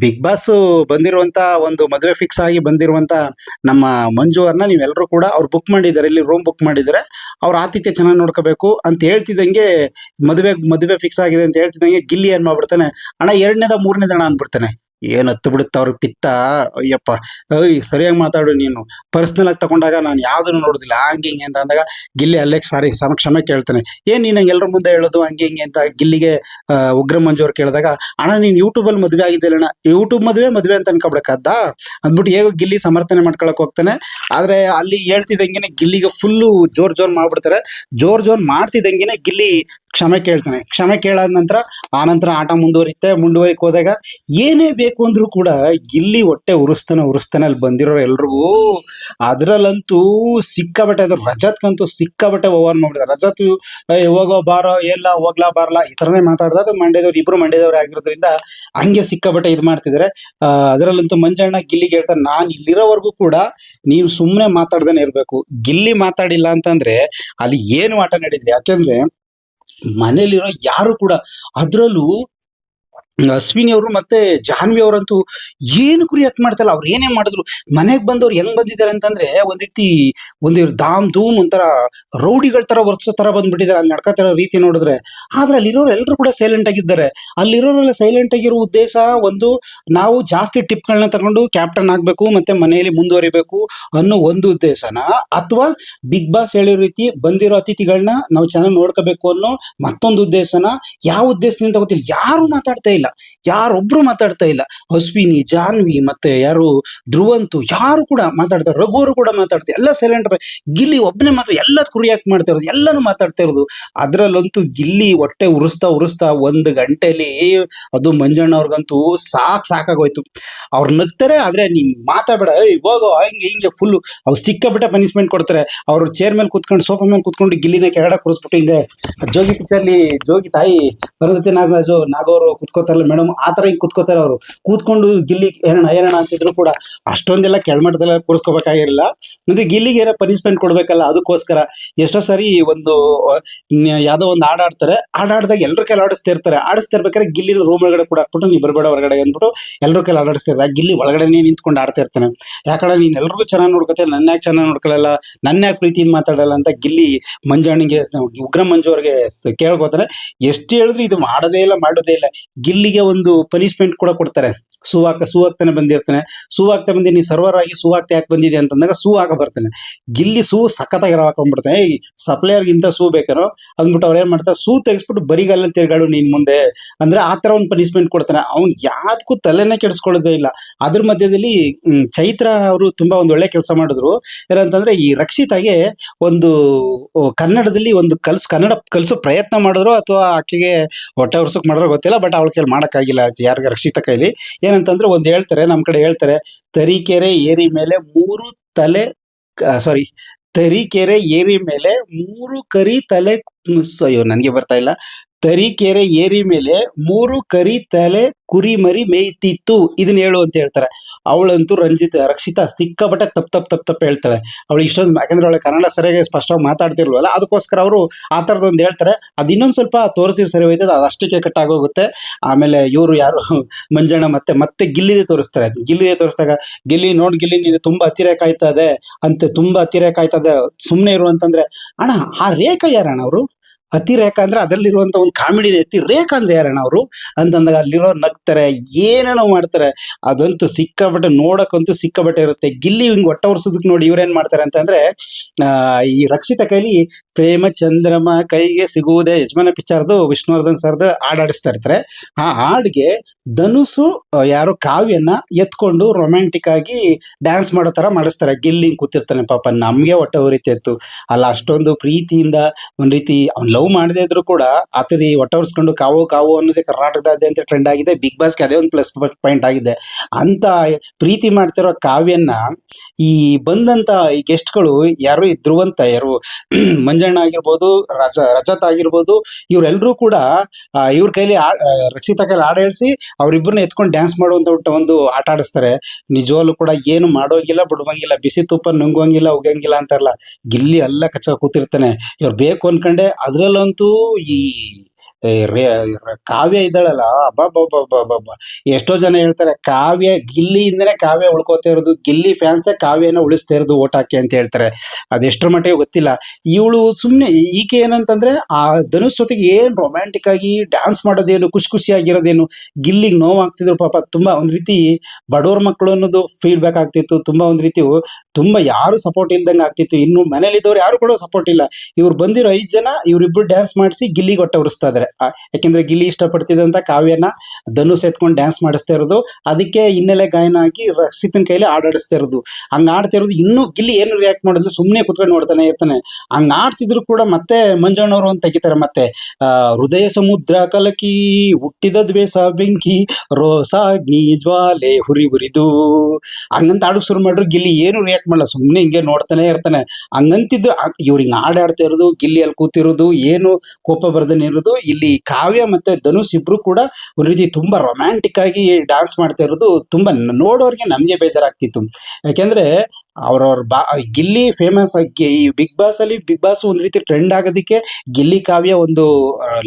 ಬಿಗ್ ಬಾಸ್ ಬಂದಿರುವಂತ ಒಂದು ಮದುವೆ ಫಿಕ್ಸ್ ಆಗಿ ಬಂದಿರುವಂತ ನಮ್ಮ ಮಂಜು ಅವ್ರನ್ನ ನೀವೆಲ್ಲರೂ ಕೂಡ ಅವ್ರು ಬುಕ್ ಮಾಡಿದ್ದಾರೆ, ಇಲ್ಲಿ ರೂಮ್ ಬುಕ್ ಮಾಡಿದ್ದಾರೆ, ಅವ್ರ ಆತಿಥ್ಯ ಚೆನ್ನಾಗಿ ನೋಡ್ಕೋಬೇಕು ಅಂತ ಹೇಳ್ತಿದ್ದಂಗೆ, ಮದುವೆ ಫಿಕ್ಸ್ ಆಗಿದೆ ಅಂತ ಹೇಳ್ತಿದ್ದಂಗೆ ಗಿಲ್ಲಿ ಏನ್ ಮಾಡ್ಬಿಡ್ತಾನೆ, ಅಣ್ಣ 2ನೇದ 3ನೇ ದಣ ಅಂದ್ಬಿಡ್ತಾನೆ. ಏನ್ ಹತ್ತು ಬಿಡುತ್ತ ಅವ್ರ ಪಿತ್ತ. ಅಯ್ಯಪ್ಪ, ಸರಿಯಾಗಿ ಮಾತಾಡು ನೀನು, ಪರ್ಸನಲ್ ಆಗಿ ತಗೊಂಡಾಗ ನಾನು ಯಾವ್ದನ್ನು ನೋಡುದಿಲ್ಲ ಹಂಗೆ ಹಿಂಗೆ ಅಂತ ಅಂದಾಗ ಗಿಲ್ಲಿ ಅಲ್ಲೇ ಕ್ಷಮೆ ಕೇಳ್ತಾನೆ. ಏನ್ ನೀನು ಎಲ್ಲರ ಮುಂದೆ ಹೇಳೋದು ಹಂಗೆ ಹಿಂಗೆ ಅಂತ ಗಿಲ್ಲಿಗೆ ಉಗ್ರ ಮಂಜು ಅವ್ರು ಕೇಳಿದಾಗ, ಅಣ್ಣ ನೀನ್ ಯೂಟ್ಯೂಬಲ್ಲಿ ಮದುವೆ ಆಗಿದ್ದಿಲ್ಲಣ್ಣ, ಯೂಟ್ಯೂಬ್ ಮದುವೆ ಅಂತ ಅನ್ಕೊಬಿಡಕ್ಕದ್ದ ಅಂದ್ಬಿಟ್ಟು ಹೇಗೋ ಗಿಲ್ಲಿ ಸಮರ್ಥನೆ ಮಾಡ್ಕೊಳಕ್ ಹೋಗ್ತಾನೆ. ಆದ್ರೆ ಅಲ್ಲಿ ಹೇಳ್ತಿದ್ದಂಗೆನೆ ಗಿಲ್ಲಿಗೆ ಫುಲ್ಲು ಜೋರ್ ಮಾಡ್ಬಿಡ್ತಾರೆ. ಜೋರ್ ಮಾಡ್ತಿದ್ದಂಗೆನೆ ಗಿಲ್ಲಿ ಕ್ಷಮೆ ಕೇಳ್ತಾನೆ. ಕ್ಷಮೆ ಕೇಳಾದ ನಂತರ ಆಟ ಮುಂದುವರಿಕ್ ಹೋದಾಗ ಏನೇ ಬೇಕು ಅಂದ್ರೂ ಕೂಡ ಗಿಲ್ಲಿ ಹೊಟ್ಟೆ ಉರಿಸ್ತಾನೆ ಅಲ್ಲಿ ಬಂದಿರೋರು ಎಲ್ರಿಗೂ. ಅದ್ರಲ್ಲಂತೂ ಸಿಕ್ಕಾಬಟ್ಟೆ, ಅದ್ರ ರಜತ್ಗಂತೂ ಸಿಕ್ಕಾಬಟ್ಟೆ ಓವರ್ ಮಾಡ್ಬಿಡ್ತಾರೆ. ರಜತ್ ಹೋಗೋ ಬಾರೋ ಎಲ್ಲ ಹೋಗ್ಲಾ ಬಾರ್ಲಾ ಈ ತರನೇ ಮಾತಾಡ್ದ. ಅದು ಇಬ್ರು ಮಂಡ್ಯದವ್ರು ಆಗಿರೋದ್ರಿಂದ ಹಂಗೆ ಸಿಕ್ಕಾಬಟ್ಟೆ ಇದು ಮಾಡ್ತಿದ್ದಾರೆ. ಅದರಲ್ಲಂತೂ ಮಂಜಣ್ಣ ಗಿಲ್ಲಿಗೆ ಹೇಳ್ತಾರೆ, ನಾನ್ ಇಲ್ಲಿರೋವರೆಗೂ ಕೂಡ ನೀನು ಸುಮ್ಮನೆ ಮಾತಾಡ್ದೇನೆ ಇರ್ಬೇಕು, ಗಿಲ್ಲಿ ಮಾತಾಡಿಲ್ಲ ಅಂತಂದ್ರೆ ಅಲ್ಲಿ ಏನು ಆಟ ನಡೀತಿದೆ. ಯಾಕೆಂದ್ರೆ ಮನೇಲಿರೋ ಯಾರು ಕೂಡ, ಅದ್ರಲ್ಲೂ ಅಶ್ವಿನಿ ಅವರು ಮತ್ತೆ ಜಾನ್ವಿ ಅವರಂತೂ ಏನು ರಿಯಾಕ್ಟ್ ಮಾಡ್ತಾರಲ್ಲ. ಅವ್ರು ಏನೇ ಮಾಡಿದ್ರು, ಮನೆಗೆ ಬಂದವ್ರು ಹೆಂಗ್ ಬಂದಿದ್ದಾರೆ ಅಂತಂದ್ರೆ, ಒಂದ್ ರೀತಿ ಧಾಮ್ ಧೂಮ್ ಒಂಥರ ರೌಡಿಗಳ ತರ ವರ್ಚೋ ತರ ಬಂದ್ಬಿಟ್ಟಿದ್ದಾರೆ ಅಲ್ಲಿ ನಡ್ಕೊತಿರೋ ರೀತಿ ನೋಡಿದ್ರೆ. ಆದ್ರೆ ಅಲ್ಲಿರೋರು ಎಲ್ಲರೂ ಕೂಡ ಸೈಲೆಂಟ್ ಆಗಿದ್ದಾರೆ. ಅಲ್ಲಿರೋರೆಲ್ಲ ಸೈಲೆಂಟ್ ಆಗಿರೋ ಉದ್ದೇಶ ಒಂದು, ನಾವು ಜಾಸ್ತಿ ಟಿಪ್ಗಳನ್ನ ತಗೊಂಡು ಕ್ಯಾಪ್ಟನ್ ಆಗ್ಬೇಕು ಮತ್ತೆ ಮನೆಯಲ್ಲಿ ಮುಂದುವರಿಬೇಕು ಅನ್ನೋ ಒಂದು ಉದ್ದೇಶನ, ಅಥವಾ ಬಿಗ್ ಬಾಸ್ ಹೇಳಿರೋ ರೀತಿ ಬಂದಿರೋ ಅತಿಥಿಗಳನ್ನ ನಾವು ಚೆನ್ನಾಗಿ ನೋಡ್ಕೋಬೇಕು ಅನ್ನೋ ಮತ್ತೊಂದು ಉದ್ದೇಶನ, ಯಾವ ಉದ್ದೇಶದಿಂದ ಗೊತ್ತಿಲ್ಲ, ಯಾರು ಮಾತಾಡ್ತಾ ಇಲ್ಲ. ಯಾರೊಬ್ರು ಮಾತಾಡ್ತಾ ಇಲ್ಲ. ಅಶ್ವಿನಿ, ಜಾನ್ವಿ ಮತ್ತೆ ಯಾರು ಧ್ರುವಂತು ಯಾರು ಕೂಡ ಮಾತಾಡ್ತಾರೆ, ರಘುವರು ಕೂಡ ಮಾತಾಡ್ತಾರೆ, ಎಲ್ಲ ಸೈಲೆಂಟ್. ಗಿಲ್ಲಿ ಒಬ್ಬನೇ ಮಾತ್ರ ಎಲ್ಲದಕ್ಕೂ ರಿಯಾಕ್ಟ್ ಮಾಡ್ತಾ ಇರೋದು, ಎಲ್ಲಾನು ಮಾತಾಡ್ತಾ ಇರೋದು. ಅದ್ರಲ್ಲಂತೂ ಗಿಲ್ಲಿ ಹೊಟ್ಟೆ ಉರಿಸ್ತಾ ಉರಿಸ್ತಾ 1 ಗಂಟೆಲಿ ಅದು ಮಂಜಣ್ಣ ಅವ್ರಿಗಂತೂ ಸಾಕಾಗೋಯ್ತು. ಅವ್ರು ನಗ್ತಾರೆ, ಆದ್ರೆ ನೀನ್ ಮಾತಾಡಬೇಡ, ಹೋಗೋ ಹಿಂಗೆ ಹಿಂಗೆ ಫುಲ್ ಅವ್ರು ಸಿಕ್ಕಾಬಿಟ್ಟೆ ಪನಿಷ್ಮೆಂಟ್ ಕೊಡ್ತಾರೆ. ಅವ್ರು ಚೇರ್ ಮೇಲೆ ಕುತ್ಕೊಂಡು, ಸೋಫಾ ಮೇಲೆ ಕುತ್ಕೊಂಡು ಗಿಲ್ಲಿನ ಕೆಳಗಡೆ ಕೂರಿಸ್ಬಿಟ್ಟು ಹಿಂಗೆ ಜೋಗಿ ಪಿಕ್ಚರ್ಲಿ ಜೋಗಿ ತಾಯಿ ಅರುಂಧತಿ ನಾಗರಾಜು ನಾಗವರು ಕುತ್ಕೋತಾರಲ್ಲ ಮೇಡಮ್, ಆ ತರ ಹಿಂಗ್ ಕುತ್ಕೋತಾರೆ ಅವರು. ಕೂತ್ಕೊಂಡು ಗಿಲ್ಲಿ ಏರಣ ಅಂತಿದ್ರು ಕೂಡ ಅಷ್ಟೊಂದೆಲ್ಲ ಕೆಳಮಟ್ಟದೆಲ್ಲ ಕೂರಿಸ್ಕೋಬೇಕಾಗಿರಲಿಲ್ಲ. ಅಂದ್ರೆ ಗಿಲ್ಲಿಗೆ ಏನೋ ಪನಿಷ್ಮೆಂಟ್ ಕೊಡ್ಬೇಕಲ್ಲ, ಅದಕ್ಕೋಸ್ಕರ ಎಷ್ಟೋ ಸಾರಿ ಒಂದು ಯಾವ್ದೋ ಒಂದು ಆಡ್ತಾರೆ, ಆಡಿದಾಗ ಎಲ್ಲರೂ ಕೈಲಿ ಆಡಿಸ್ತಾ ಇರ್ತಾರೆ. ಆಡಿಸ್ತಾ ಇರ್ಬೇಕಾದ್ರೆ ಗಿಲ್ಲಿ ರೂಮ್ ಒಳಗಡೆ ಕೂಡ ಹಾಕ್ಬಿಟ್ಟು ನೀ ಬರಬೇಡ ಹೊರಗಡೆ ಅಂದ್ಬಿಟ್ಟು ಎಲ್ಲರೂ ಕೈಲಿ ಆಡಿಸ್ತಾ ಇರ್ತಾರೆ. ಗಿಲ್ಲಿ ಒಳಗಡೆನೇ ನಿಂತ್ಕೊಂಡು ಆಡ್ತಾ ಇರ್ತಾನೆ. ಯಾಕಂದ್ರೆ ನೀನ್ ಎಲ್ರಿಗೂ ಚೆನ್ನಾಗಿ ನೋಡ್ಕೊತೆ, ನನ್ನ ಯಾಕೆ ಚೆನ್ನಾಗಿ ನೋಡ್ಕೊಳ್ಳಲ್ಲ, ನನ್ನ ಯಾಕೆ ಪ್ರೀತಿಯಿಂದ ಮಾತಾಡಲ್ಲ ಅಂತ ಗಿಲ್ಲಿ ಮಂಜಾಣಿಗೆ, ಉಗ್ರ ಮಂಜು ಅವ್ರಿಗೆ ಕೇಳ್ಕೊತಾನೆ. ಎಷ್ಟು ಹೇಳಿದ್ರು ಇದು ಮಾಡೋದೇ ಇಲ್ಲ. ಗಿಲ್ಲಿಗೆ ಒಂದು ಪನಿಷ್ಮೆಂಟ್ ಕೂಡ ಕೊಡ್ತಾರೆ. ಸೂ ಆಗ್ತಾನೆ ಬಂದಿರ್ತಾನೆ. ಸೂ ಆಗ್ತಾ ಬಂದಿ, ನೀ ಸರ್ವರ್ ಆಗಿ ಸೂ ಆಗ್ತಾ ಯಾಕೆ ಬಂದಿದೆ ಅಂತಂದಾಗ ಸೂ ಆಗ ಬರ್ತಾನೆ. ಗಿಲ್ಲಿ ಸಖತ್ತಾಗಿ ಹಾಕೊಂಡ್ಬಿಡ್ತಾನೆ. ಸಪ್ಲೈಯರ್ಗಿಂತ ಸೂ ಬೇಕಾರೋ ಅಂದ್ಬಿಟ್ಟು ಅವ್ರು ಏನ್ ಮಾಡ್ತಾರೆ, ಸೂ ತೆಗಿಸ್ಬಿಟ್ಟು ಬರಿಗಲ್ಲ ತಿರ್ಗಾಡು ನೀನ್ ಮುಂದೆ ಅಂದ್ರೆ ಆ ತರ ಒಂದು ಪನಿಷ್ಮೆಂಟ್ ಕೊಡ್ತಾನೆ. ಅವ್ನು ಯಾವ್ದಕ್ಕೂ ತಲೆನೇ ಕೆಡಿಸ್ಕೊಳ್ಳೋದೇ ಇಲ್ಲ. ಅದ್ರ ಮಧ್ಯದಲ್ಲಿ ಚೈತ್ರ ಅವರು ತುಂಬಾ ಒಂದು ಒಳ್ಳೆ ಕೆಲಸ ಮಾಡಿದ್ರು. ಏನಂತಂದ್ರೆ ಈ ರಕ್ಷಿತಾಗೆ ಒಂದು ಕನ್ನಡದಲ್ಲಿ ಒಂದು ಕನ್ನಡ ಕಲಿಸೋ ಪ್ರಯತ್ನ ಮಾಡಿದ್ರು, ಅಥವಾ ಆಕೆಗೆ ಹೊಟ್ಟೆ ಉರ್ಸಕ್ ಮಾಡಿದ್ರು ಗೊತ್ತಿಲ್ಲ. ಬಟ್ ಅವಳ ಕೈಲಿ ಮಾಡಕ್ಕಾಗಿಲ್ಲ, ಯಾರಿಗ ರಕ್ಷಿತಾ ಕೈಲಿ. ಏನಂತಂದ್ರೆ ಒಂದು ಹೇಳ್ತಾರೆ, ನಮ್ ಕಡೆ ಹೇಳ್ತಾರೆ, ತರೀಕೆರೆ ಏರಿ ಮೇಲೆ 3 ತಲೆ ಸಾರಿ ತರೀಕೆರೆ ಏರಿ ಮೇಲೆ 3 ಕರಿ ತಲೆ, ಅಯ್ಯೋ ನನಗೆ ಬರ್ತಾ ಇಲ್ಲ. ತರೀಕೆರೆ ಏರಿ ಮೇಲೆ 3 ಕರಿ ತಲೆ ಕುರಿ ಮರಿ ಮೇಯ್ತಿತ್ತು, ಇದನ್ನ ಹೇಳು ಅಂತ ಹೇಳ್ತಾರೆ. ಅವಳಂತೂ ರಕ್ಷಿತಾ ಸಿಕ್ಕಾಪಟ್ಟೆ ತಪ್ಪು ಹೇಳ್ತಾಳೆ. ಅವಳು ಇಷ್ಟೊಂದು, ಯಾಕಂದ್ರೆ ಅವಳು ಕನ್ನಡ ಸರಿಯಾಗಿ ಸ್ಪಷ್ಟವಾಗಿ ಮಾತಾಡ್ತಿರ್ಲ್ವಲ್ಲ, ಅದಕ್ಕೋಸ್ಕರ ಅವರು ಆ ಥರದೊಂದು ಹೇಳ್ತಾರೆ. ಅದು ಇನ್ನೊಂದು ಸ್ವಲ್ಪ ತೋರಿಸಿದ್ರೆ ಸರಿ ಹೋಯ್ತದೆ, ಅದು ಅಷ್ಟಕ್ಕೆ ಕಟ್ಟಾಗೋಗುತ್ತೆ. ಆಮೇಲೆ ಇವರು ಯಾರು ಮಂಜಣ್ಣ ಮತ್ತೆ ಗಿಲ್ಲಿದೆ ತೋರಿಸ್ತಾರೆ. ತೋರಿಸಿದಾಗ ಗಿಲ್ಲಿ ನೀನು ತುಂಬಾ ಅತಿರೇಕ ಆಯ್ತದೆ ಅಂತೆ, ತುಂಬಾ ಅತಿರೇಕ ಆಯ್ತದೆ, ಸುಮ್ಮನೆ ಇರು ಅಂತಂದ್ರೆ, ಅಣ್ಣ ಆ ರೇಖಾ ಯಾರಣ್ಣ ಅವರು? ಅತಿರೇಕ ಅಂದ್ರೆ ಅದರಲ್ಲಿರುವಂತ ಒಂದು ಕಾಮಿಡಿ ಐತಿ. ರೇಖಾ ಅಂದ್ರೆ ಯಾರಣ್ಣ ಅವರು ಅಂತಂದಾಗ ಅಲ್ಲಿರೋ ನಗ್ತಾರೆ, ಏನೇನೋ ಮಾಡ್ತಾರೆ. ಅದಂತೂ ಸಿಕ್ಕಾಬಟ್ಟೆ, ನೋಡಕ್ಕಂತೂ ಸಿಕ್ಕಾಬಟ್ಟೆ ಇರುತ್ತೆ. ಗಿಲ್ಲಿ ಹಿಂಗ್ ಹೊಟ್ಟೆ ಹೊರ್ಸೋದಕ್ಕೆ ನೋಡಿ ಇವ್ರೇನ್ ಮಾಡ್ತಾರೆ ಅಂತಂದ್ರೆ, ಈ ರಕ್ಷಿತ ಕೈಲಿ ಪ್ರೇಮ ಚಂದ್ರಮ ಕೈಗೆ ಸಿಗುವುದೇ ಯಜಮಾನ ಪಿಕ್ಚರ್ದು ವಿಷ್ಣುವರ್ಧನ್ ಸರ್ದು ಹಾಡಾಡಿಸ್ತಾ ಇರ್ತಾರೆ. ಆ ಹಾಡ್ಗೆ ಧನುಸು ಯಾರೋ ಕಾವ್ಯನ ಎತ್ಕೊಂಡು ರೊಮ್ಯಾಂಟಿಕ್ ಆಗಿ ಡ್ಯಾನ್ಸ್ ಮಾಡೋ ತರ ಮಾಡಿಸ್ತಾರೆ. ಗಿಲ್ಲಿ ಕೂತಿರ್ತಾನೆ, ಪಾಪ ನಮ್ಗೆ ಹೊಟ್ಟೆ ಉರಿತಾ ಇತ್ತು. ಅಲ್ಲ, ಅಷ್ಟೊಂದು ಪ್ರೀತಿಯಿಂದ ಒಂದ್ ರೀತಿ ಅವ್ನು ಲವ್ ಮಾಡದೇ ಇದ್ರು ಕೂಡ ಆತರಿ ಹೊಟ್ಟೆ ಉರ್ಸ್ಕೊಂಡು ಕಾವು ಅನ್ನೋದೇ ಕರ್ನಾಟಕದಾದ್ಯಂತ ಟ್ರೆಂಡ್ ಆಗಿದೆ. ಬಿಗ್ ಬಾಸ್ಗೆ ಅದೇ ಒಂದು ಪ್ಲಸ್ ಪಾಯಿಂಟ್ ಆಗಿದೆ. ಅಂತ ಪ್ರೀತಿ ಮಾಡ್ತಿರೋ ಕಾವ್ಯನ್ನ ಈ ಬಂದಂತ ಈ ಗೆಸ್ಟ್ಗಳು ಯಾರು ಧ್ರುವಂತ, ಯಾರು ಮಂಜಣ್ಣ ಆಗಿರ್ಬೋದು, ರಜತ್ ಆಗಿರ್ಬೋದು, ಇವರೆಲ್ಲರೂ ಕೂಡ ಇವ್ರ ಕೈಲಿ ರಕ್ಷಿತಾ ಕೈಲಿ ಹಾಡು ಹೇಳ್ಸಿ ಅವ್ರಿಬ್ರನ್ನ ಎತ್ಕೊಂಡು ಡ್ಯಾನ್ಸ್ ಮಾಡುವಂತ ಒಂದು ಆಟ ಆಡಿಸ್ತಾರೆ. ನಿಜವಾಗ್ಲೂ ಕೂಡ ಏನು ಮಾಡೋಂಗಿಲ್ಲ, ಬಿಡುವಂಗಿಲ್ಲ, ಬಿಸಿ ತುಪ್ಪ ನುಂಗುವಂಗಿಲ್ಲ, ಉಗಂಗಿಲ್ಲ ಅಂತಾರಲ್ಲ, ಗಿಲ್ಲಿ ಎಲ್ಲ ಕಚ್ಚ ಕೂತಿರ್ತಾನೆ. ಇವ್ರು ಬೇಕು ಅನ್ಕಂಡೆ. ಅದ್ರಲ್ಲಂತೂ ಈ ಕಾವ್ಯ ಇದ್ದಾಳಲ್ಲ, ಅಬ್ಬಬ್ಬಬ್ಬಬ್ಬಬ್ಬ, ಎಷ್ಟೋ ಜನ ಹೇಳ್ತಾರೆ ಕಾವ್ಯ ಗಿಲ್ಲಿಯಿಂದನೇ ಕಾವ್ಯ ಉಳ್ಕೋತಾ ಇರೋದು, ಗಿಲ್ಲಿ ಫ್ಯಾನ್ಸೇ ಕಾವ್ಯನ ಉಳಿಸ್ತಾ ಇರೋದು ಓಟ್ ಹಾಕಿ ಅಂತ ಹೇಳ್ತಾರೆ. ಅದೆಷ್ಟರ ಮಟ್ಟಿಗೆ ಗೊತ್ತಿಲ್ಲ. ಇವಳು ಸುಮ್ಮನೆ ಈಕೆ ಏನಂತಂದ್ರೆ ಆ ಧನುಷ್ ಜೊತೆಗೆ ಏನ್ ರೊಮ್ಯಾಂಟಿಕ್ ಆಗಿ ಡ್ಯಾನ್ಸ್ ಮಾಡೋದೇನು, ಖುಷಿಯಾಗಿರೋದೇನು, ಗಿಲ್ಲಿಗೆ ನೋವಾಗ್ತಿದ್ರು ಪಾಪ. ತುಂಬಾ ಒಂದ್ ರೀತಿ ಬಡವ್ರ ಮಕ್ಕಳು ಅನ್ನೋದು ಫೀಡ್ಬ್ಯಾಕ್ ಆಗ್ತಿತ್ತು. ತುಂಬಾ ಒಂದ್ ರೀತಿ ತುಂಬಾ ಯಾರು ಸಪೋರ್ಟ್ ಇಲ್ದಂಗೆ ಆಗ್ತಿತ್ತು. ಇನ್ನು ಮನೇಲಿದ್ದವ್ರು ಯಾರು ಕೂಡ ಸಪೋರ್ಟ್ ಇಲ್ಲ. ಇವ್ರು ಬಂದಿರೋ 5 ಜನ ಇವರಿಬ್ರು ಡ್ಯಾನ್ಸ್ ಮಾಡಿಸಿ ಗಿಲ್ಲಿಗೆ ಹೊಟ್ಟೆ ಉರಿಸ್ತಾ ಇದಾರೆ. ಯಾಕೆಂದ್ರೆ ಗಿಲ್ಲಿ ಇಷ್ಟಪಡ್ತಿದ್ದಂತ ಕಾವ್ಯನ ಧನುಷ್ ಎತ್ಕೊಂಡು ಡ್ಯಾನ್ಸ್ ಮಾಡಿಸ್ತಾ ಇರೋದು, ಅದಕ್ಕೆ ಹಿನ್ನೆಲೆ ಗಾಯನ ಆಗಿ ರಕ್ಷಿತನ ಕೈಲಿ ಆಡಿಸ್ತಾ ಇರೋದು. ಹಂಗ ಆಡ್ತಾ ಇರೋದು. ಇನ್ನು ಗಿಲ್ಲಿ ಏನು ರಿಯಾಕ್ಟ್ ಮಾಡಿದ್ರು, ಸುಮ್ಮನೆ ಕುತ್ಕೊಂಡು ನೋಡ್ತಾನೆ ಇರ್ತಾನೆ. ಹಂಗ ಆಡ್ತಿದ್ರು ಕೂಡ ಮತ್ತೆ ಮಂಜಣ್ಣವರು ಅಂತ ತೆಗಿತಾರೆ. ಮತ್ತೆ ಹೃದಯ ಸಮುದ್ರ ಕಲಕಿ ಹುಟ್ಟಿದ ದ್ವೇಷ ಬೆಂಕಿ ರೋಸಾಗ್ನಿ ಜ್ವಾಲೆ ಹುರಿದು ಹಂಗಂತ ಆಡಕ್ ಶುರು ಮಾಡ್ರು. ಗಿಲ್ಲಿ ಏನು ರಿಯಾಕ್ಟ್ ಮಾಡಲ್ಲ, ಸುಮ್ಮನೆ ಹಿಂಗೆ ನೋಡ್ತಾನೆ ಇರ್ತಾನೆ. ಹಂಗಂತಿದ್ರು ಇವ್ರು ಹಿಂಗ ಆಡ್ತಾ ಇರೋದು, ಗಿಲ್ಲಿ ಅಲ್ಲಿ ಕೂತಿರೋದು, ಏನು ಕೋಪ ಬರ್ದನೆ ಇರೋದು. ಇಲ್ಲಿ ಕಾವ್ಯ ಮತ್ತೆ ಧನುಷ್ ಇಬ್ರು ಕೂಡ ಒಂದ್ ರೀತಿ ತುಂಬಾ ರೊಮ್ಯಾಂಟಿಕ್ ಆಗಿ ಡ್ಯಾನ್ಸ್ ಮಾಡ್ತಾ ಇರೋದು ತುಂಬಾ ನೋಡೋರ್ಗೆ ನಮ್ಗೆ ಬೇಜಾರಾಗ್ತಿತ್ತು. ಯಾಕೆಂದ್ರೆ ಅವ್ರವ್ರ ಗಿಲ್ಲಿ ಫೇಮಸ್ ಆಗಿ ಈ ಬಿಗ್ ಬಾಸ್ ಒಂದ್ ರೀತಿ ಟ್ರೆಂಡ್ ಆಗೋದಕ್ಕೆ ಗಿಲ್ಲಿ ಕಾವ್ಯ ಒಂದು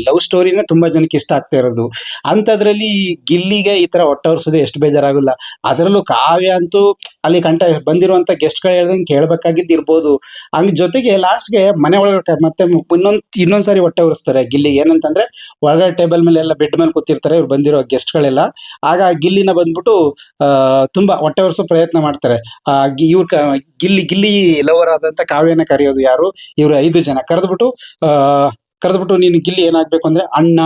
ಲವ್ ಸ್ಟೋರಿನ ತುಂಬಾ ಜನಕ್ಕೆ ಇಷ್ಟ ಆಗ್ತಾ ಇರೋದು. ಅಂತದ್ರಲ್ಲಿ ಗಿಲ್ಲಿಗೆ ಈ ತರ ಹೊಟ್ಟೆ ಹೊರ್ಸೋದು ಎಷ್ಟು ಬೇಜಾರಾಗಲ್ಲ. ಅದರಲ್ಲೂ ಕಾವ್ಯ ಅಂತೂ ಅಲ್ಲಿ ಬಂದಿರುವಂತ ಗೆಸ್ಟ್ಗಳು ಹೇಳ್ದಂಗೆ ಕೇಳ್ಬೇಕಾಗಿದ್ದು ಇರ್ಬೋದು. ಹಂಗ ಜೊತೆಗೆ ಲಾಸ್ಟ್ಗೆ ಮನೆ ಒಳಗಡೆ ಮತ್ತೆ ಇನ್ನೊಂದ್ಸಾರಿ ಹೊಟ್ಟೆ ಉರಿಸ್ತಾರೆ ಗಿಲ್ಲಿ. ಏನಂತಂದ್ರೆ ಒಳಗಡೆ ಟೇಬಲ್ ಮೇಲೆ ಎಲ್ಲ ಬೆಡ್ ಮೇಲೆ ಕೂತಿರ್ತಾರೆ ಇವ್ರು ಬಂದಿರೋ ಗೆಸ್ಟ್ಗಳೆಲ್ಲ. ಆಗ ಗಿಲ್ಲಿನ ಬಂದ್ಬಿಟ್ಟು ತುಂಬಾ ಹೊಟ್ಟೆ ಉರಿಸೋ ಪ್ರಯತ್ನ ಮಾಡ್ತಾರೆ. ಇವ್ರ ಗಿಲ್ಲಿ ಲವರ್ ಆದಂತ ಕಾವ್ಯನ ಕರೆಯೋದು ಯಾರು, ಇವ್ರು 5 ಜನ ಕರೆದ್ಬಿಟ್ಟು ನೀನು ಗಿಲ್ಲಿ ಏನಾಗ್ಬೇಕು ಅಂದ್ರೆ ಅಣ್ಣ